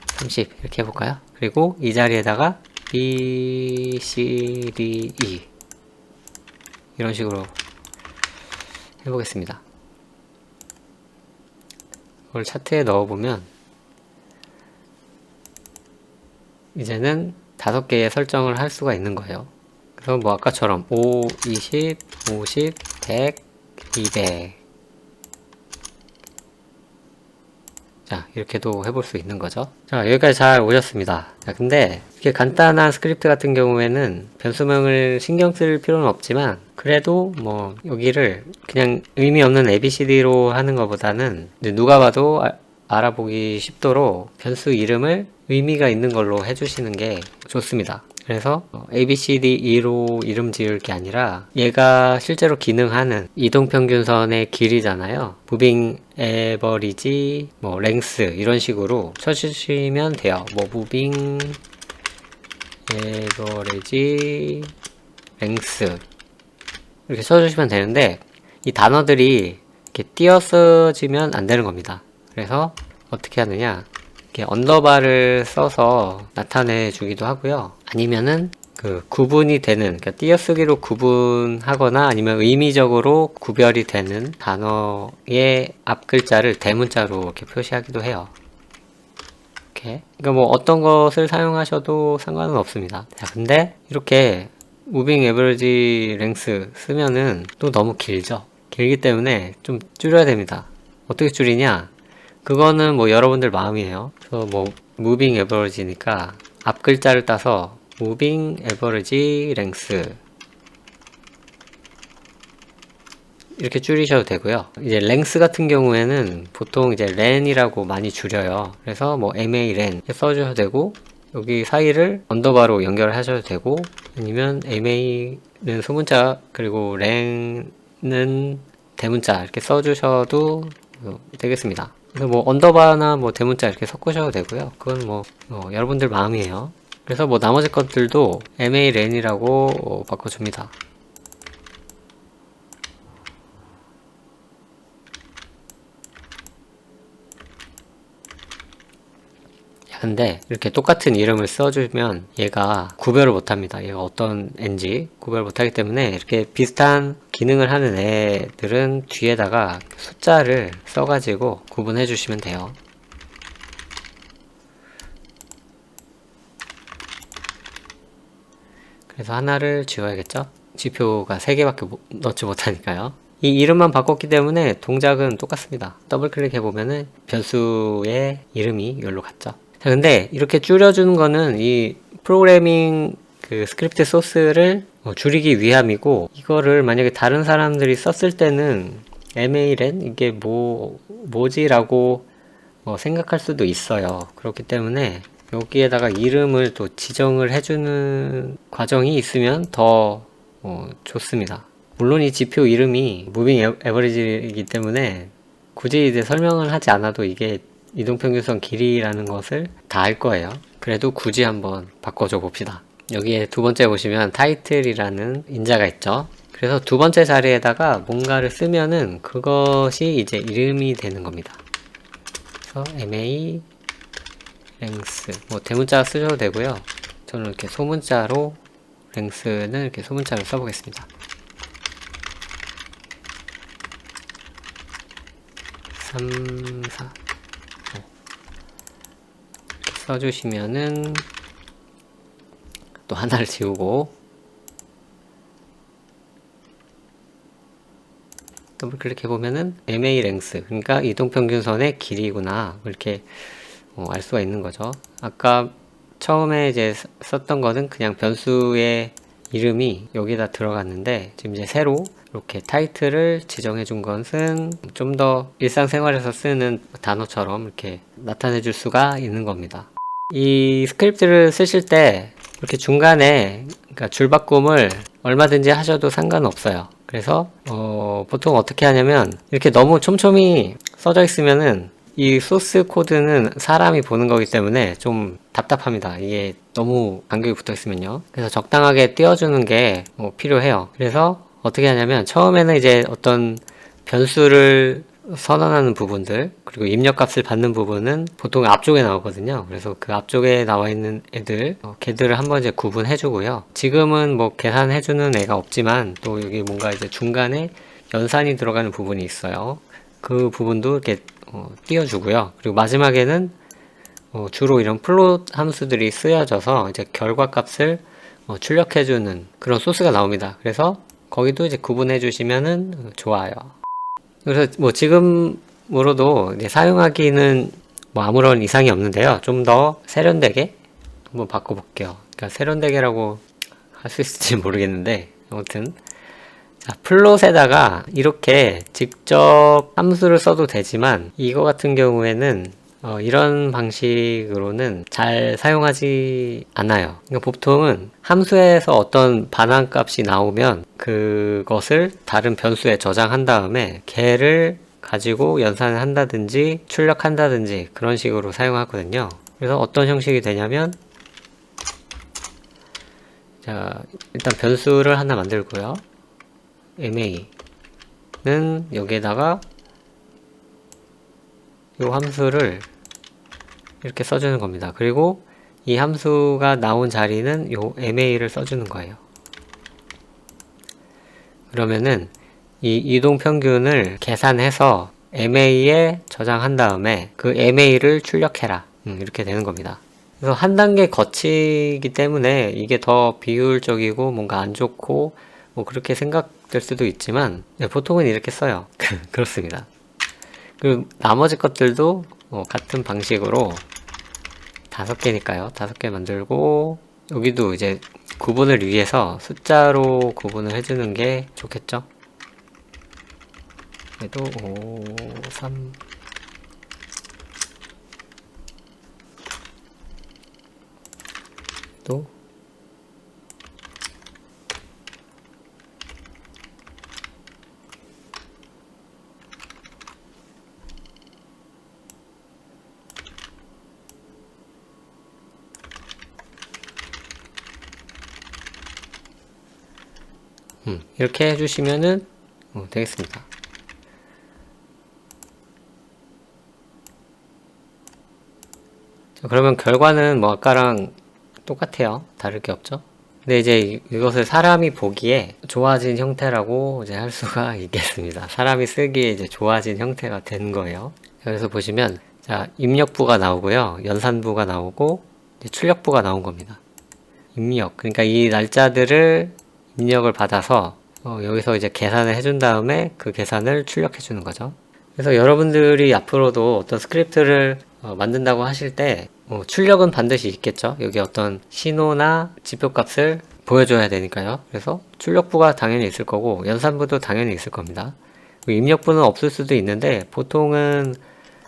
30 이렇게 해볼까요? 그리고 이 자리에다가 B, C, D, E 이런 식으로 해보겠습니다. 그걸 차트에 넣어보면 이제는 5개의 설정을 할 수가 있는 거예요. 그래서 뭐 아까처럼 5, 20, 50, 100, 200 자, 이렇게도 해볼 수 있는 거죠. 자, 여기까지 잘 오셨습니다. 자, 근데 이렇게 간단한 스크립트 같은 경우에는 변수명을 신경 쓸 필요는 없지만 그래도 뭐 여기를 그냥 의미 없는 ABCD로 하는 것보다는 누가 봐도 알아보기 쉽도록 변수 이름을 의미가 있는 걸로 해주시는 게 좋습니다. 그래서 ABCDE로 이름 지을 게 아니라 얘가 실제로 기능하는 이동평균선의 길이잖아요. 무빙 에버리지, 뭐 랭스 이런 식으로 쳐주시면 돼요. 뭐 무빙 에버리지 랭스 이렇게 쳐주시면 되는데 이 단어들이 이렇게 띄어쓰지면 안 되는 겁니다. 그래서 어떻게 하느냐, 이렇게 언더바를 써서 나타내 주기도 하고요. 아니면은 그 구분이 되는, 그러니까 띄어쓰기로 구분하거나 아니면 의미적으로 구별이 되는 단어의 앞 글자를 대문자로 이렇게 표시하기도 해요. 이렇게. 그러니까 뭐 어떤 것을 사용하셔도 상관은 없습니다. 자, 근데 이렇게 무빙 에버리지 랭스 쓰면은 또 너무 길죠. 길기 때문에 좀 줄여야 됩니다. 어떻게 줄이냐? 그거는 뭐 여러분들 마음이에요. 그래서 뭐 무빙 에버리지니까 앞 글자를 따서 무빙 에버리지 랭스 이렇게 줄이셔도 되고요. 이제 랭스 같은 경우에는 보통 이제 렌이라고 많이 줄여요. 그래서 뭐 ma len 써주셔도 되고, 여기 사이를 언더바로 연결하셔도 되고, 아니면 ma는 소문자 그리고 len은 대문자 이렇게 써주셔도 되겠습니다. 그래서 뭐 언더바나 뭐 대문자 이렇게 섞으셔도 되고요. 그건 뭐 여러분들 마음이에요. 그래서 뭐 나머지 것들도 ma len이라고 바꿔줍니다. 근데 이렇게 똑같은 이름을 써주면 얘가 구별을 못합니다. 얘가 어떤 앤지 구별 못하기 때문에 이렇게 비슷한 기능을 하는 애들은 뒤에다가 숫자를 써가지고 구분해 주시면 돼요. 그래서 하나를 지워야겠죠? 지표가 3개밖에 넣지 못하니까요. 이 이름만 바꿨기 때문에 동작은 똑같습니다. 더블 클릭해보면은 변수의 이름이 여기로 갔죠. 자, 근데 이렇게 줄여주는 거는 이 프로그래밍 그 스크립트 소스를 줄이기 위함이고, 이거를 만약에 다른 사람들이 썼을 때는 MAlen 이게 뭐지라고 생각할 수도 있어요. 그렇기 때문에 여기에다가 이름을 또 지정을 해주는 과정이 있으면 더 좋습니다. 물론 이 지표 이름이 무빙 에버리지이기 때문에 굳이 이제 설명을 하지 않아도 이게 이동평균선 길이라는 것을 다 알 거예요. 그래도 굳이 한번 바꿔줘 봅시다. 여기에 두 번째 보시면 타이틀이라는 인자가 있죠. 그래서 두 번째 자리에다가 뭔가를 쓰면은 그것이 이제 이름이 되는 겁니다. 그래서 ma 랭스 뭐 대문자 쓰셔도 되고요. 저는 이렇게 소문자로 랭스는 이렇게 소문자로 써보겠습니다. 3, 4 이렇게 써주시면은 또 하나를 지우고 더블 클릭해보면은 ma 랭스, 그러니까 이동평균선의 길이구나 이렇게 알 수가 있는 거죠. 아까 처음에 이제 썼던 거는 그냥 변수의 이름이 여기다 들어갔는데, 지금 이제 새로 이렇게 타이틀을 지정해 준 것은 좀 더 일상생활에서 쓰는 단어처럼 이렇게 나타내 줄 수가 있는 겁니다. 이 스크립트를 쓰실 때 이렇게 중간에 그러니까 줄바꿈을 얼마든지 하셔도 상관없어요. 그래서 보통 어떻게 하냐면 이렇게 너무 촘촘히 써져 있으면은 이 소스 코드는 사람이 보는 거기 때문에 좀 답답합니다. 이게 너무 간격이 붙어 있으면요. 그래서 적당하게 띄워주는 게 필요해요. 그래서 어떻게 하냐면 처음에는 이제 어떤 변수를 선언하는 부분들, 그리고 입력값을 받는 부분은 보통 앞쪽에 나오거든요. 그래서 그 앞쪽에 나와 있는 애들, 걔들을 한번 이제 구분해 주고요. 지금은 뭐 계산해 주는 애가 없지만 또 여기 뭔가 이제 중간에 연산이 들어가는 부분이 있어요. 그 부분도 이렇게 띄워주고요. 그리고 마지막에는 주로 이런 플롯 함수들이 쓰여져서 이제 결과값을 출력해주는 그런 소스가 나옵니다. 그래서 거기도 이제 구분해 주시면은 좋아요. 그래서 뭐 지금으로도 이제 사용하기는 뭐 아무런 이상이 없는데요. 좀 더 세련되게 한번 바꿔볼게요. 그러니까 세련되게라고 할 수 있을지 모르겠는데, 아무튼 자, 플롯에다가 이렇게 직접 함수를 써도 되지만 이거 같은 경우에는 이런 방식으로는 잘 사용하지 않아요. 그러니까 보통은 함수에서 어떤 반환값이 나오면 그것을 다른 변수에 저장한 다음에 걔를 가지고 연산을 한다든지 출력한다든지 그런 식으로 사용하거든요. 그래서 어떤 형식이 되냐면, 자, 일단 변수를 하나 만들고요. ma는 여기에다가 이 함수를 이렇게 써주는 겁니다. 그리고 이 함수가 나온 자리는 요 ma를 써주는 거예요. 그러면은 이 이동평균을 계산해서 ma에 저장한 다음에 그 ma를 출력해라. 이렇게 되는 겁니다. 그래서 한 단계 거치기 때문에 이게 더 비효율적이고 뭔가 안 좋고 뭐 그렇게 생각될 수도 있지만 보통은 이렇게 써요. 그렇습니다. 그리고 나머지 것들도 같은 방식으로 5개니까요. 5개 만들고 여기도 이제 구분을 위해서 숫자로 구분을 해주는 게 좋겠죠. 얘도 5, 3 또 이렇게 해주시면은 되겠습니다. 자, 그러면 결과는 뭐 아까랑 똑같아요. 다를 게 없죠. 근데 이제 이것을 사람이 보기에 좋아진 형태라고 이제 할 수가 있겠습니다. 사람이 쓰기에 이제 좋아진 형태가 된 거예요. 그래서 보시면 자, 입력부가 나오고요. 연산부가 나오고 이제 출력부가 나온 겁니다. 입력, 그러니까 이 날짜들을 입력을 받아서 여기서 이제 계산을 해준 다음에 그 계산을 출력해 주는 거죠. 그래서 여러분들이 앞으로도 어떤 스크립트를 만든다고 하실 때 출력은 반드시 있겠죠. 여기 어떤 신호나 지표값을 보여줘야 되니까요. 그래서 출력부가 당연히 있을 거고 연산부도 당연히 있을 겁니다. 입력부는 없을 수도 있는데 보통은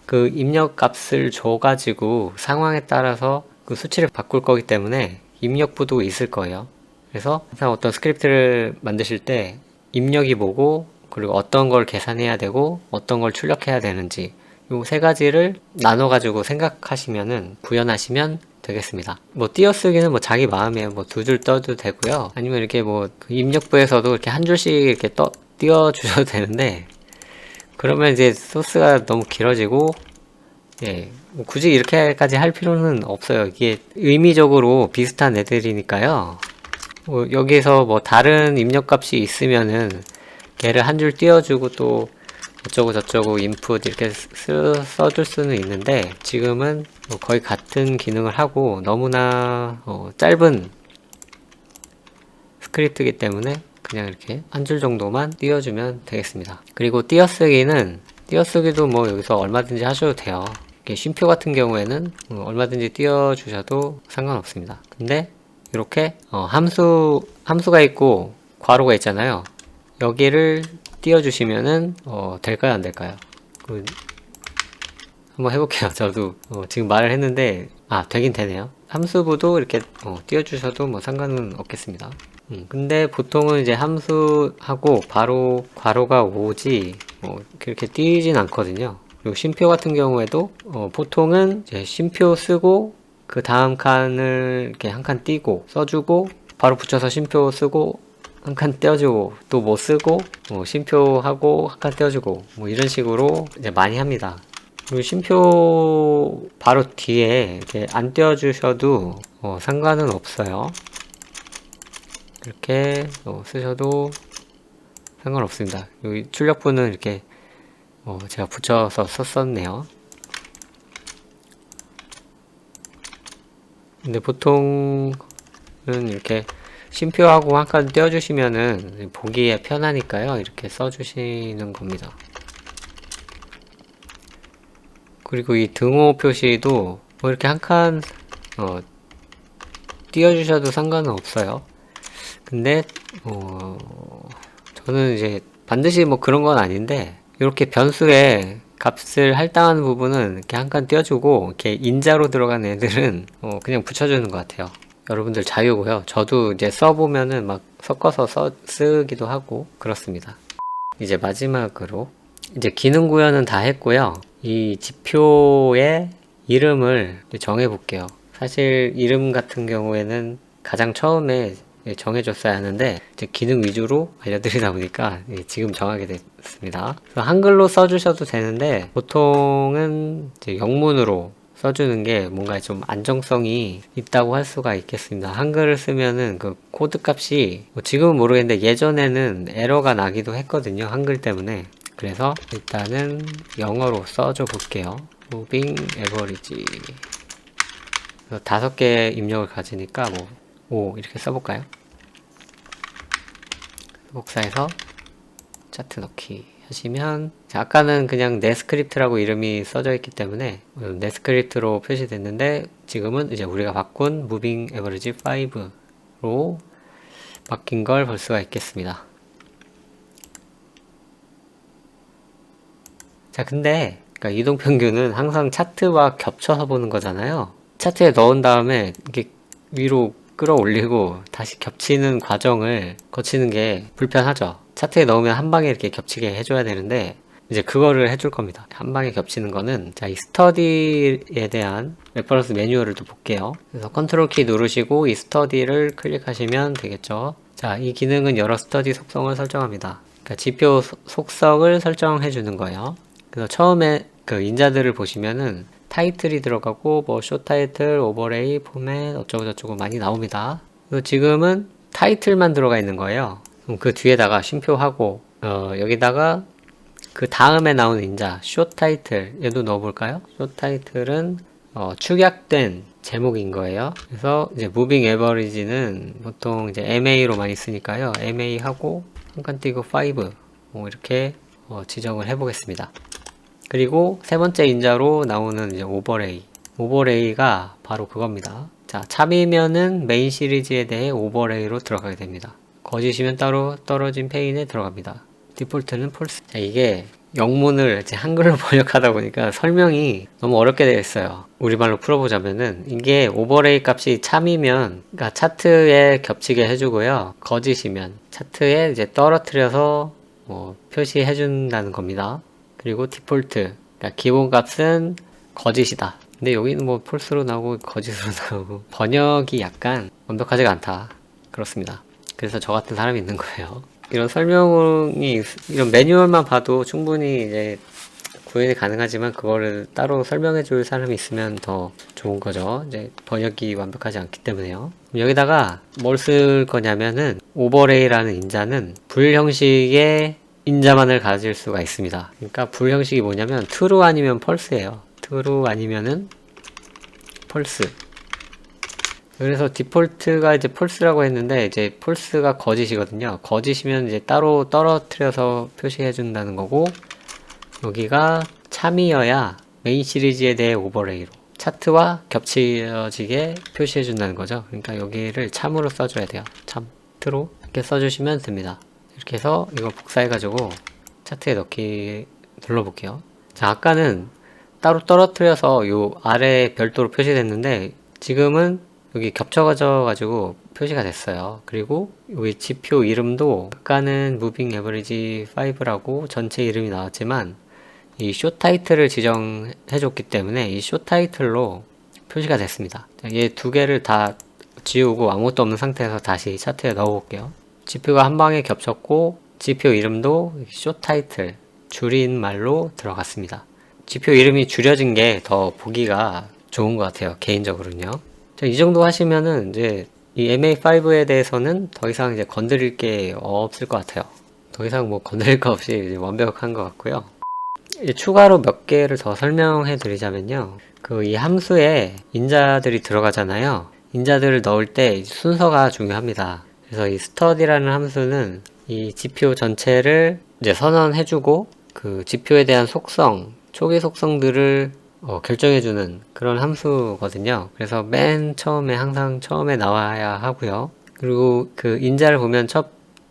그 입력값을 줘가지고 상황에 따라서 그 수치를 바꿀 거기 때문에 입력부도 있을 거예요. 그래서 항상 어떤 스크립트를 만드실 때 입력이 뭐고 그리고 어떤 걸 계산해야 되고 어떤 걸 출력해야 되는지 요 3가지를 나눠 가지고 생각하시면은 구현하시면 되겠습니다. 뭐 띄어쓰기는 뭐 자기 마음이에요. 뭐 2줄 떠도 되고요. 아니면 이렇게 뭐 입력부에서도 이렇게 한 줄씩 이렇게 띄워 주셔도 되는데 그러면 이제 소스가 너무 길어지고 뭐 굳이 이렇게까지 할 필요는 없어요. 이게 의미적으로 비슷한 애들이니까요. 여기에서 뭐 다른 입력값이 있으면은 걔를 한 줄 띄워주고 또 어쩌고 저쩌고 인풋 이렇게 써줄 수는 있는데 지금은 뭐 거의 같은 기능을 하고 너무나 짧은 스크립트이기 때문에 그냥 이렇게 한 줄 정도만 띄워주면 되겠습니다. 그리고 띄어쓰기도 뭐 여기서 얼마든지 하셔도 돼요. 쉼표 같은 경우에는 얼마든지 띄워주셔도 상관없습니다. 근데 이렇게 함수가 있고 괄호가 있잖아요. 여기를 띄워주시면은 될까요 안 될까요? 한번 해볼게요. 저도 지금 말을 했는데 되긴 되네요. 함수부도 이렇게 띄워주셔도 뭐 상관은 없겠습니다. 근데 보통은 이제 함수하고 바로 괄호가 오지 그렇게 띄진 않거든요. 그리고 쉼표 같은 경우에도 보통은 이제 쉼표 쓰고 그 다음 칸을 이렇게 한 칸 띄고 써주고 바로 붙여서 쉼표 쓰고 한 칸 떼어주고 또 뭐 쓰고 쉼표하고 한 칸 떼어주고 뭐 이런 식으로 이제 많이 합니다. 그리고 쉼표 바로 뒤에 이렇게 안 떼어주셔도 상관은 없어요. 이렇게 쓰셔도 상관없습니다. 여기 출력부는 이렇게 제가 붙여서 썼었네요. 근데 보통은 이렇게 쉼표하고 한 칸 떼어주시면은 보기에 편하니까요. 이렇게 써주시는 겁니다. 그리고 이 등호 표시도 뭐 이렇게 한 칸 띄워주셔도 상관은 없어요. 근데 저는 이제 반드시 뭐 그런 건 아닌데 이렇게 변수에 값을 할당하는 부분은 이렇게 한 칸 띄워주고 이렇게 인자로 들어간 애들은 그냥 붙여주는 것 같아요. 여러분들 자유고요. 저도 이제 써보면은 막 섞어서 쓰기도 하고 그렇습니다. 이제 마지막으로 이제 기능 구현은 다 했고요. 이 지표의 이름을 정해 볼게요. 사실 이름 같은 경우에는 가장 처음에 정해줬어야 하는데 이제 기능 위주로 알려드리다 보니까 지금 정하게 됐습니다. 그래서 한글로 써주셔도 되는데 보통은 이제 영문으로 써주는 게 뭔가 좀 안정성이 있다고 할 수가 있겠습니다. 한글을 쓰면은 그 코드 값이 뭐 지금은 모르겠는데 예전에는 에러가 나기도 했거든요. 한글 때문에. 그래서 일단은 영어로 써줘 볼게요. Moving Average 5개 입력을 가지니까 뭐 5 이렇게 써볼까요? 복사해서 차트 넣기 하시면 아까는 그냥 넷스크립트라고 이름이 써져 있기 때문에 넷스크립트로 표시됐는데 지금은 이제 우리가 바꾼 Moving Average 5로 바뀐 걸 볼 수가 있겠습니다. 자, 근데 그러니까 이동평균은 항상 차트와 겹쳐서 보는 거잖아요. 차트에 넣은 다음에 이렇게 위로 끌어올리고 다시 겹치는 과정을 거치는 게 불편하죠. 차트에 넣으면 한 방에 이렇게 겹치게 해줘야 되는데 이제 그거를 해줄 겁니다. 한 방에 겹치는 거는 자, 이 스터디에 대한 레퍼런스 매뉴얼을 또 볼게요. 그래서 컨트롤 키 누르시고 이 스터디를 클릭하시면 되겠죠. 자, 이 기능은 여러 스터디 속성을 설정합니다. 그러니까 지표 속성을 설정해 주는 거예요. 그래서 처음에 그 인자들을 보시면은 타이틀이 들어가고 뭐 쇼 타이틀, 오버레이, 포맷 어쩌고 저쩌고 많이 나옵니다. 그래서 지금은 타이틀만 들어가 있는 거예요. 그럼 그 뒤에다가 쉼표하고 여기다가 그 다음에 나오는 인자 쇼 타이틀 얘도 넣어볼까요? 쇼 타이틀은 축약된 제목인 거예요. 그래서 이제 무빙 에버리지는 보통 이제 MA로 많이 쓰니까요. MA 하고 한칸 띄고 5 뭐 이렇게 지정을 해보겠습니다. 그리고 세 번째 인자로 나오는 이제 오버레이. 오버레이가 바로 그겁니다. 자, 참이면은 메인 시리즈에 대해 오버레이로 들어가게 됩니다. 거짓이면 따로 떨어진 페인에 들어갑니다. 디폴트는 폴스. 자, 이게 영문을 이제 한글로 번역하다 보니까 설명이 너무 어렵게 되어 있어요. 우리말로 풀어보자면은 이게 오버레이 값이 참이면 그러니까 차트에 겹치게 해주고요. 거짓이면 차트에 이제 떨어뜨려서 표시해 준다는 겁니다. 그리고 디폴트, 그러니까 기본값은 거짓이다. 근데 여기는 뭐 폴스로 나오고 거짓으로 나오고 번역이 약간 완벽하지가 않다. 그렇습니다. 그래서 저 같은 사람이 있는 거예요. 이런 설명이 이런 매뉴얼만 봐도 충분히 이제 구현이 가능하지만 그거를 따로 설명해 줄 사람이 있으면 더 좋은 거죠. 이제 번역이 완벽하지 않기 때문에요. 여기다가 뭘 쓸 거냐면은 오버레이라는 인자는 불 형식의 인자만을 가질 수가 있습니다. 그러니까 불 형식이 뭐냐면 true 아니면 false예요. true 아니면은 false. 그래서 디폴트가 이제 false라고 했는데 이제 false가 거짓이거든요. 거짓이면 이제 따로 떨어뜨려서 표시해 준다는 거고 여기가 참이어야 메인 시리즈에 대해 오버레이로 차트와 겹쳐지게 표시해 준다는 거죠. 그러니까 여기를 참으로 써줘야 돼요. 참, true 이렇게 써주시면 됩니다. 이렇게 해서 이거 복사해가지고 차트에 넣기 눌러볼게요. 자, 아까는 따로 떨어뜨려서 요 아래에 별도로 표시됐는데 지금은 여기 겹쳐가지고 표시가 됐어요. 그리고 여기 지표 이름도 아까는 Moving Average 5라고 전체 이름이 나왔지만 이 쇼 타이틀을 지정해줬기 때문에 이 쇼 타이틀로 표시가 됐습니다. 얘 두 개를 다 지우고 아무것도 없는 상태에서 다시 차트에 넣어볼게요. 지표가 한 방에 겹쳤고 지표 이름도 쇼 타이틀 줄임말로 들어갔습니다. 지표 이름이 줄여진 게 더 보기가 좋은 것 같아요. 개인적으로는요. 자, 이 정도 하시면은 이제 이 MA5에 대해서는 더 이상 이제 건드릴 게 없을 것 같아요. 더 이상 뭐 건드릴 거 없이 이제 완벽한 것 같고요. 이제 추가로 몇 개를 더 설명해 드리자면요. 그 이 함수에 인자들이 들어가잖아요. 인자들을 넣을 때 순서가 중요합니다. 그래서 이 study라는 함수는 이 지표 전체를 이제 선언해주고 그 지표에 대한 속성, 초기 속성들을 결정해주는 그런 함수거든요. 그래서 맨 처음에 항상 처음에 나와야 하고요. 그리고 그 인자를 보면 첫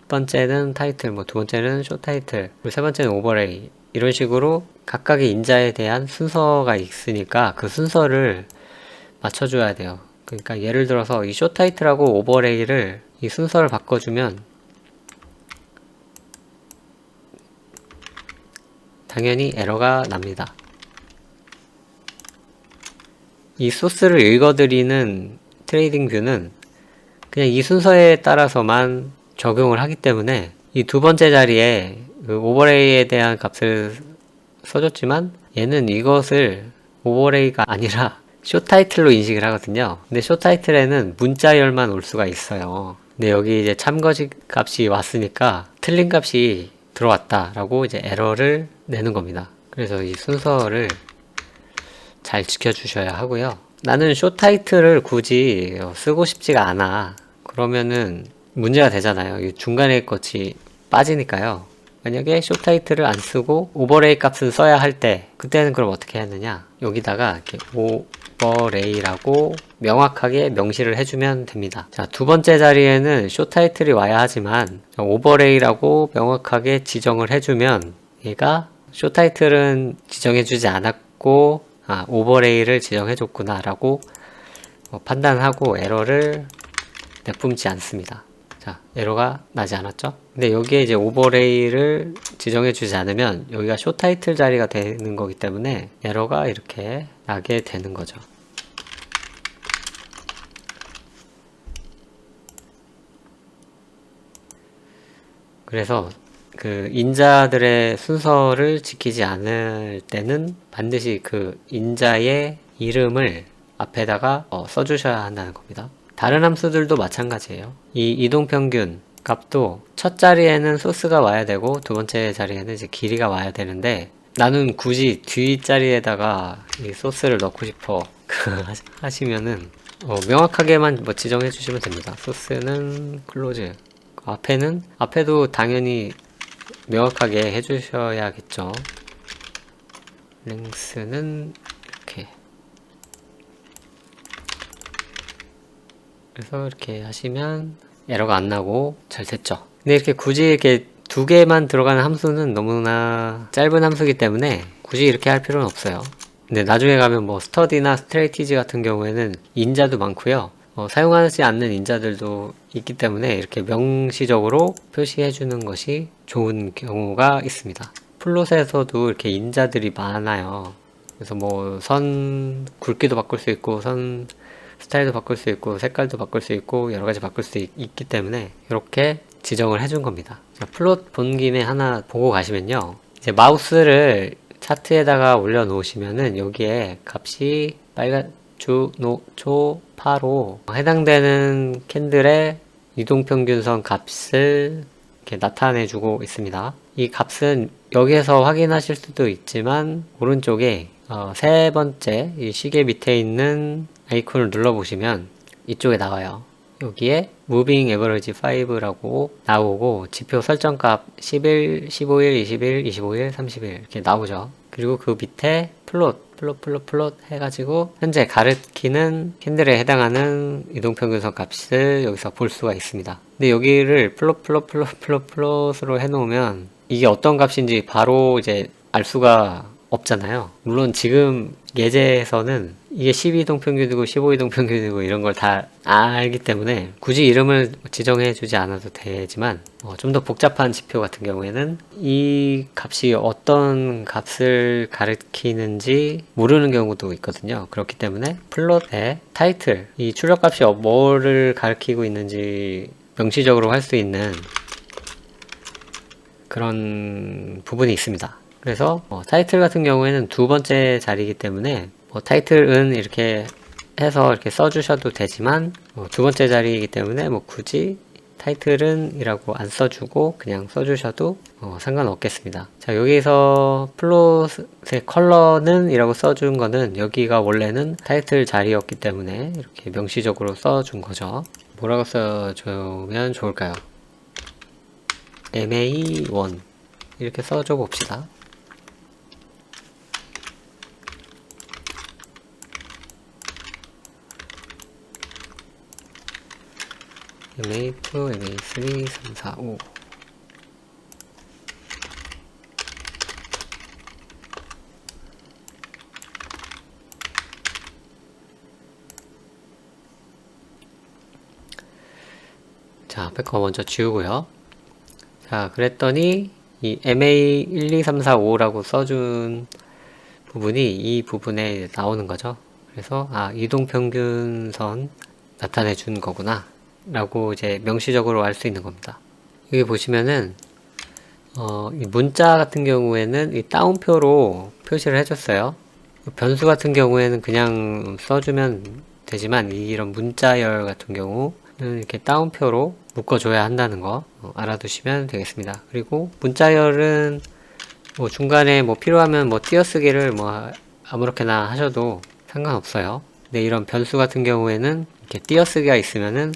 번째는 타이틀, 뭐 두 번째는 쇼 타이틀, 그리고 세 번째는 오버레이 이런 식으로 각각의 인자에 대한 순서가 있으니까 그 순서를 맞춰줘야 돼요. 그러니까 예를 들어서 이 쇼 타이틀하고 오버레이를 이 순서를 바꿔주면 당연히 에러가 납니다. 이 소스를 읽어드리는 트레이딩 뷰는 그냥 이 순서에 따라서만 적용을 하기 때문에 이 두 번째 자리에 그 오버레이에 대한 값을 써줬지만 얘는 이것을 오버레이가 아니라 쇼 타이틀로 인식을 하거든요. 근데 쇼 타이틀에는 문자열만 올 수가 있어요. 근데 여기 이제 참거짓 값이 왔으니까 틀린 값이 들어왔다라고 이제 에러를 내는 겁니다. 그래서 이 순서를 잘 지켜주셔야 하고요. 나는 쇼 타이틀을 굳이 쓰고 싶지가 않아. 그러면은 문제가 되잖아요. 이 중간에 것이 빠지니까요. 만약에 쇼 타이틀을 안 쓰고 오버레이 값은 써야 할 때, 그때는 그럼 어떻게 하느냐? 여기다가 이렇게 오버레이라고 명확하게 명시를 해주면 됩니다. 자, 두 번째 자리에는 쇼 타이틀이 와야 하지만 오버레이라고 명확하게 지정을 해주면 얘가 쇼 타이틀은 지정해주지 않았고 오버레이를 지정해줬구나 라고 판단하고 에러를 내뿜지 않습니다. 자, 에러가 나지 않았죠? 근데 여기에 이제 오버레이를 지정해주지 않으면 여기가 쇼 타이틀 자리가 되는 거기 때문에 에러가 이렇게 나게 되는 거죠. 그래서 그 인자들의 순서를 지키지 않을 때는 반드시 그 인자의 이름을 앞에다가 써주셔야 한다는 겁니다. 다른 함수들도 마찬가지예요. 이 이동평균 값도 첫 자리에는 소스가 와야 되고 두 번째 자리에는 이제 길이가 와야 되는데 나는 굳이 뒷자리에다가 이 소스를 넣고 싶어 하시면은 명확하게만 지정해 주시면 됩니다. 소스는 클로즈, 앞에도 당연히 명확하게 해주셔야겠죠. 랭스는 이렇게. 그래서 이렇게 하시면 에러가 안 나고 잘 됐죠. 근데 이렇게 굳이 이렇게 두 개만 들어가는 함수는 너무나 짧은 함수이기 때문에 굳이 이렇게 할 필요는 없어요. 근데 나중에 가면 뭐 스터디나 스트레이티지 같은 경우에는 인자도 많고요. 사용하지 않는 인자들도 있기 때문에 이렇게 명시적으로 표시해 주는 것이 좋은 경우가 있습니다. 플롯에서도 이렇게 인자들이 많아요. 그래서 뭐 선 굵기도 바꿀 수 있고 선 스타일도 바꿀 수 있고 색깔도 바꿀 수 있고 여러가지 바꿀 수 있기 때문에 이렇게 지정을 해준 겁니다. 플롯 본 김에 하나 보고 가시면요, 이제 마우스를 차트에다가 올려 놓으시면은 여기에 값이 빨간 주, 노, 초, 파로 해당되는 캔들의 이동평균선 값을 이렇게 나타내 주고 있습니다. 이 값은 여기에서 확인하실 수도 있지만 오른쪽에 세 번째 이 시계 밑에 있는 아이콘을 눌러보시면 이쪽에 나와요. 여기에 Moving Average 5라고 나오고 지표 설정값 11, 15일, 20일, 25일, 30일 이렇게 나오죠. 그리고 그 밑에 플롯 해가지고 현재 가리키는 캔들에 해당하는 이동평균선 값을 여기서 볼 수가 있습니다. 근데 여기를 플롯으로 해놓으면 이게 어떤 값인지 바로 이제 알 수가 없잖아요. 물론 지금 예제에서는 이게 12동평균이고 15이동평균이고 이런 걸 다 알기 때문에 굳이 이름을 지정해 주지 않아도 되지만 좀 더 복잡한 지표 같은 경우에는 이 값이 어떤 값을 가리키는지 모르는 경우도 있거든요. 그렇기 때문에 플롯의 타이틀, 이 출력값이 뭐를 가리키고 있는지 명시적으로 할 수 있는 그런 부분이 있습니다. 그래서 타이틀 같은 경우에는 두 번째 자리이기 때문에 타이틀은 이렇게 해서 이렇게 써주셔도 되지만 두 번째 자리이기 때문에 굳이 타이틀은 이라고 안 써주고 그냥 써주셔도 상관없겠습니다. 자, 여기서 플롯의 컬러는 이라고 써준 거는 여기가 원래는 타이틀 자리였기 때문에 이렇게 명시적으로 써준 거죠. 뭐라고 써주면 좋을까요? MA1 이렇게 써줘 봅시다. MA2, MA3, 3, 4, 5 자, 앞에 거 먼저 지우고요. 자, 그랬더니 이 MA1, 2, 3, 4, 5라고 써준 부분이 이 부분에 나오는 거죠. 그래서 이동평균선 나타내 준 거구나. 라고 이제 명시적으로 알 수 있는 겁니다. 여기 보시면은 이 문자 같은 경우에는 이 따옴표로 표시를 해줬어요. 변수 같은 경우에는 그냥 써주면 되지만 이런 문자열 같은 경우는 이렇게 따옴표로 묶어줘야 한다는 거 알아두시면 되겠습니다. 그리고 문자열은 뭐 중간에 뭐 필요하면 뭐 띄어쓰기를 뭐 아무렇게나 하셔도 상관없어요. 근데 이런 변수 같은 경우에는 이렇게 띄어쓰기가 있으면은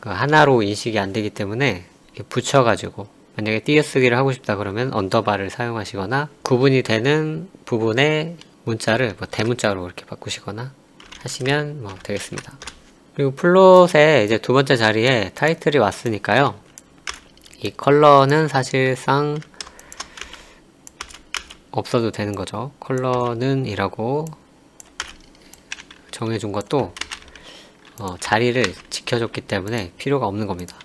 그 하나로 인식이 안 되기 때문에 이렇게 붙여가지고 만약에 띄어쓰기를 하고 싶다 그러면 언더바를 사용하시거나 구분이 되는 부분에 문자를 뭐 대문자로 이렇게 바꾸시거나 하시면 뭐 되겠습니다. 그리고 플롯의 이제 두 번째 자리에 타이틀이 왔으니까요. 이 컬러는 사실상 없어도 되는 거죠. 컬러는 이라고 정해준 것도 자리를 지켜줬기 때문에 필요가 없는 겁니다.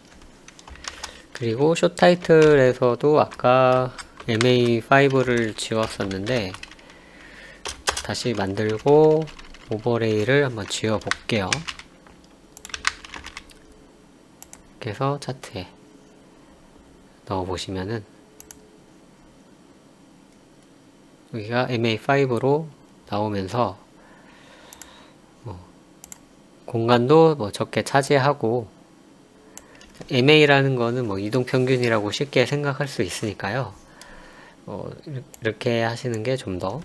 그리고 쇼 타이틀에서도 아까 MA5를 지웠었는데 다시 만들고 오버레이를 한번 지워 볼게요. 이렇게 해서 차트에 넣어 보시면은 여기가 MA5로 나오면서 공간도 뭐 적게 차지하고 MA라는 거는 뭐 이동평균이라고 쉽게 생각할 수 있으니까요. 이렇게 하시는 게 좀 더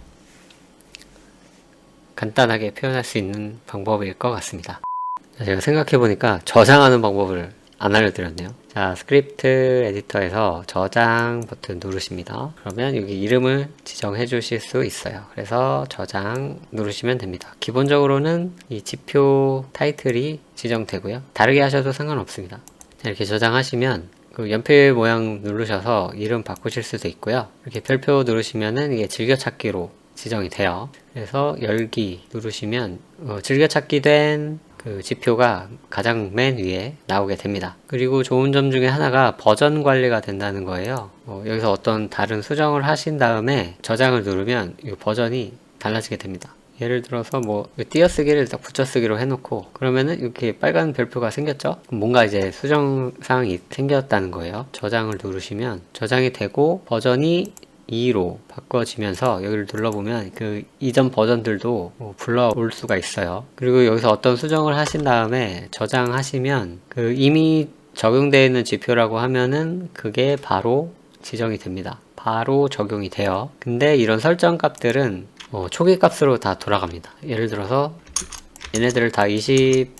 간단하게 표현할 수 있는 방법일 것 같습니다. 제가 생각해보니까 저장하는 방법을 안 알려드렸네요. 자, 스크립트 에디터에서 저장 버튼 누르십니다. 그러면 여기 이름을 지정해 주실 수 있어요. 그래서 저장 누르시면 됩니다. 기본적으로는 이 지표 타이틀이 지정되고요. 다르게 하셔도 상관없습니다. 이렇게 저장하시면 그 연필 모양 누르셔서 이름 바꾸실 수도 있고요. 이렇게 별표 누르시면은 이게 즐겨찾기로 지정이 돼요. 그래서 열기 누르시면 즐겨찾기 된 그 지표가 가장 맨 위에 나오게 됩니다. 그리고 좋은 점 중에 하나가 버전 관리가 된다는 거예요. 여기서 어떤 다른 수정을 하신 다음에 저장을 누르면 이 버전이 달라지게 됩니다. 예를 들어서 뭐 띄어쓰기를 딱 붙여쓰기로 해놓고 그러면은 이렇게 빨간 별표가 생겼죠? 뭔가 이제 수정사항이 생겼다는 거예요. 저장을 누르시면 저장이 되고 버전이 2로 바꿔지면서 여기를 눌러보면 그 이전 버전들도 불러올 수가 있어요. 그리고 여기서 어떤 수정을 하신 다음에 저장하시면 그 이미 적용되어 있는 지표라고 하면은 그게 바로 지정이 됩니다. 바로 적용이 돼요. 근데 이런 설정 값들은 초기 값으로 다 돌아갑니다. 예를 들어서 얘네들을 다 20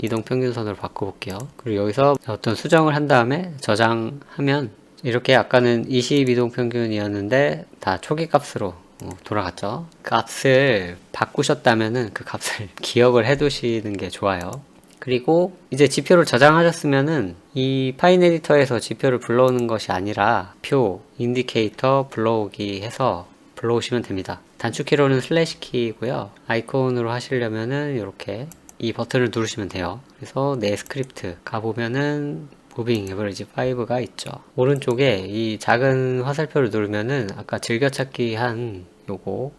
이동평균선으로 바꿔볼게요. 그리고 여기서 어떤 수정을 한 다음에 저장하면 이렇게 아까는 20 이동평균이었는데 다 초기 값으로 돌아갔죠. 값을 바꾸셨다면은 그 값을 기억을 해 두시는 게 좋아요. 그리고 이제 지표를 저장하셨으면은 이 파인 에디터에서 지표를 불러오는 것이 아니라 표, 인디케이터 불러오기 해서 불러오시면 됩니다. 단축키로는 슬래시 키고요. 아이콘으로 하시려면은 이렇게 이 버튼을 누르시면 돼요. 그래서 내 스크립트 가보면은 무빙 에버리지 5가 있죠. 오른쪽에 이 작은 화살표를 누르면은 아까 즐겨찾기 한 요거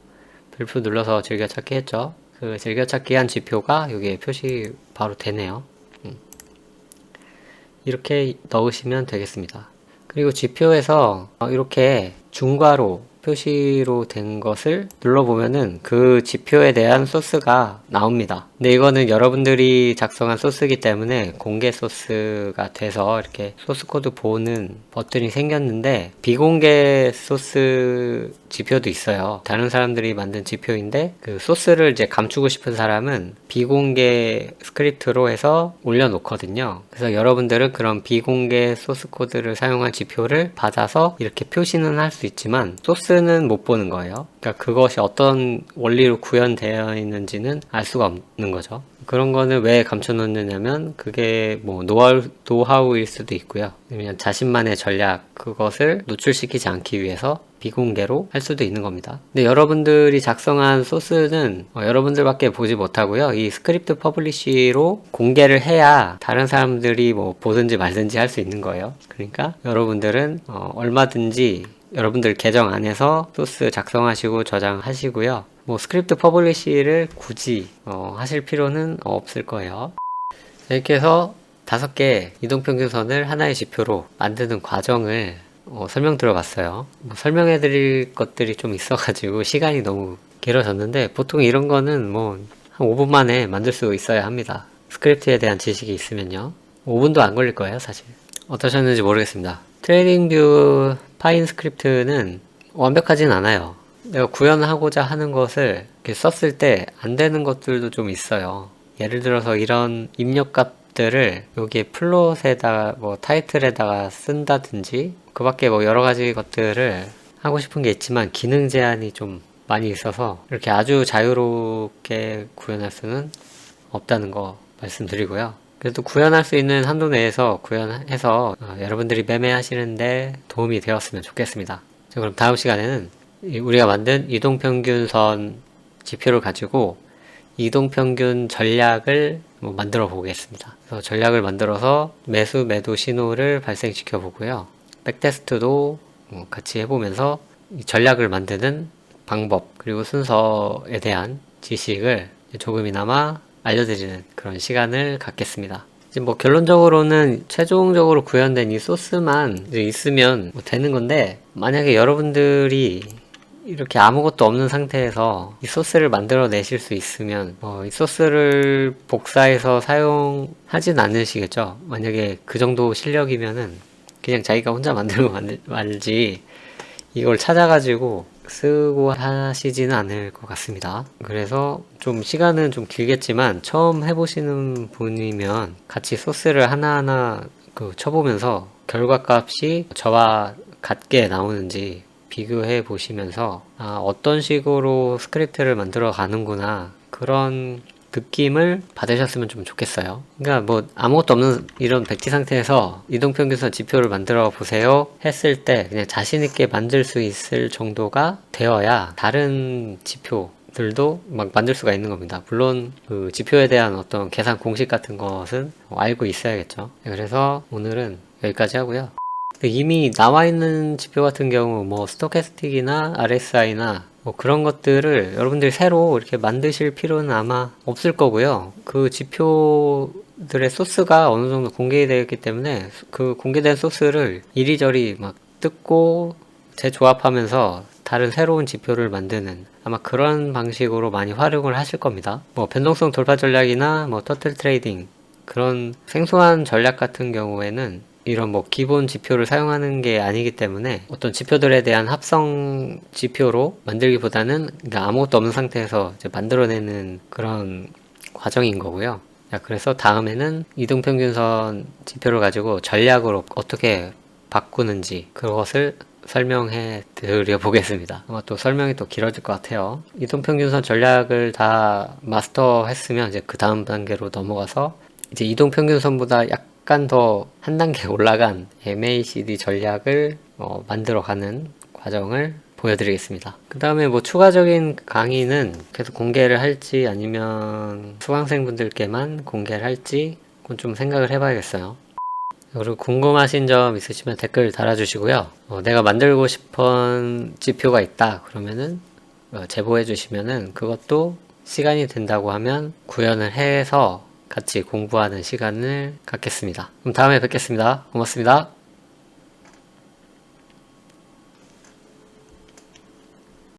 별표 눌러서 즐겨찾기 했죠. 그 즐겨찾기 한 지표가 여기에 표시 바로 되네요. 이렇게 넣으시면 되겠습니다. 그리고 지표에서 이렇게 중괄호 표시로 된 것을 눌러보면은 그 지표에 대한 소스가 나옵니다. 근데 이거는 여러분들이 작성한 소스이기 때문에 공개 소스가 돼서 이렇게 소스 코드 보는 버튼이 생겼는데 비공개 소스 지표도 있어요. 다른 사람들이 만든 지표인데 그 소스를 이제 감추고 싶은 사람은 비공개 스크립트로 해서 올려놓거든요. 그래서 여러분들은 그런 비공개 소스 코드를 사용한 지표를 받아서 이렇게 표시는 할 수 있지만 소스는 못 보는 거예요. 그러니까 그것이 어떤 원리로 구현되어 있는지는 알 수가 없는 거죠. 그런 거는 왜 감춰놓느냐면 그게 뭐 노하우일 수도 있고요. 아니면 자신만의 전략 그것을 노출시키지 않기 위해서 비공개로 할 수도 있는 겁니다. 근데 여러분들이 작성한 소스는 여러분들밖에 보지 못하고요. 이 스크립트 퍼블리쉬로 공개를 해야 다른 사람들이 뭐 보든지 말든지 할 수 있는 거예요. 그러니까 여러분들은 얼마든지 여러분들 계정 안에서 소스 작성하시고 저장하시고요. 뭐 스크립트 퍼블리쉬를 굳이 하실 필요는 없을 거예요. 이렇게 해서 5개 이동평균선을 하나의 지표로 만드는 과정을 설명 들어봤어요. 설명해 드릴 것들이 좀 있어가지고 시간이 너무 길어졌는데, 보통 이런 거는 뭐 한 5분 만에 만들 수 있어야 합니다. 스크립트에 대한 지식이 있으면요. 5분도 안 걸릴 거예요, 사실. 어떠셨는지 모르겠습니다. 트레이딩 뷰 파인 스크립트는 완벽하진 않아요. 내가 구현하고자 하는 것을 이렇게 썼을 때 안 되는 것들도 좀 있어요. 예를 들어서 이런 입력값들을 여기에 플롯에다가 뭐 타이틀에다가 쓴다든지, 그 밖에 뭐 여러 가지 것들을 하고 싶은 게 있지만 기능 제한이 좀 많이 있어서 이렇게 아주 자유롭게 구현할 수는 없다는 거 말씀드리고요. 그래도 구현할 수 있는 한도 내에서 구현해서 여러분들이 매매하시는데 도움이 되었으면 좋겠습니다. 자, 그럼 다음 시간에는 우리가 만든 이동평균선 지표를 가지고 이동평균 전략을 만들어 보겠습니다. 그래서 전략을 만들어서 매수 매도 신호를 발생시켜 보고요. 백테스트도 같이 해보면서 이 전략을 만드는 방법 그리고 순서에 대한 지식을 조금이나마 알려드리는 그런 시간을 갖겠습니다. 이제 뭐 결론적으로는 최종적으로 구현된 이 소스만 이제 있으면 되는 건데, 만약에 여러분들이 이렇게 아무것도 없는 상태에서 이 소스를 만들어 내실 수 있으면 이 소스를 복사해서 사용하진 않으시겠죠. 만약에 그 정도 실력이면은 그냥 자기가 혼자 만들고 말지 이걸 찾아가지고 쓰고 하시지는 않을 것 같습니다. 그래서 좀 시간은 좀 길겠지만 처음 해보시는 분이면 같이 소스를 하나하나 쳐보면서 결과값이 저와 같게 나오는지 비교해 보시면서 어떤 식으로 스크립트를 만들어 가는구나, 그런 느낌을 받으셨으면 좀 좋겠어요. 그러니까 뭐 아무것도 없는 이런 백지 상태에서 이동평균선 지표를 만들어 보세요 했을 때 그냥 자신있게 만들 수 있을 정도가 되어야 다른 지표들도 막 만들 수가 있는 겁니다. 물론 그 지표에 대한 어떤 계산 공식 같은 것은 알고 있어야겠죠. 그래서 오늘은 여기까지 하고요. 이미 나와 있는 지표 같은 경우 뭐 스토캐스틱이나 RSI나 뭐 그런 것들을 여러분들이 새로 이렇게 만드실 필요는 아마 없을 거고요. 그 지표들의 소스가 어느 정도 공개되어 있기 때문에 그 공개된 소스를 이리저리 막 뜯고 재조합하면서 다른 새로운 지표를 만드는 아마 그런 방식으로 많이 활용을 하실 겁니다. 뭐 변동성 돌파 전략이나 뭐 터틀 트레이딩, 그런 생소한 전략 같은 경우에는 이런 뭐 기본 지표를 사용하는 게 아니기 때문에 어떤 지표들에 대한 합성 지표로 만들기보다는 그러니까 아무것도 없는 상태에서 이제 만들어내는 그런 과정인 거고요. 자, 그래서 다음에는 이동평균선 지표를 가지고 전략으로 어떻게 바꾸는지 그것을 설명해 드려 보겠습니다. 아마 또 설명이 또 길어질 것 같아요. 이동평균선 전략을 다 마스터했으면 이제 그 다음 단계로 넘어가서 이제 이동평균선보다 약간 더 한 단계 올라간 MACD 전략을 만들어가는 과정을 보여드리겠습니다. 그 다음에 뭐 추가적인 강의는 계속 공개를 할지 아니면 수강생분들께만 공개를 할지 그건 좀 생각을 해봐야겠어요. 그리고 궁금하신 점 있으시면 댓글 달아주시고요. 내가 만들고 싶은 지표가 있다 그러면은 제보해 주시면은 그것도 시간이 된다고 하면 구현을 해서 같이 공부하는 시간을 갖겠습니다. 그럼 다음에 뵙겠습니다. 고맙습니다.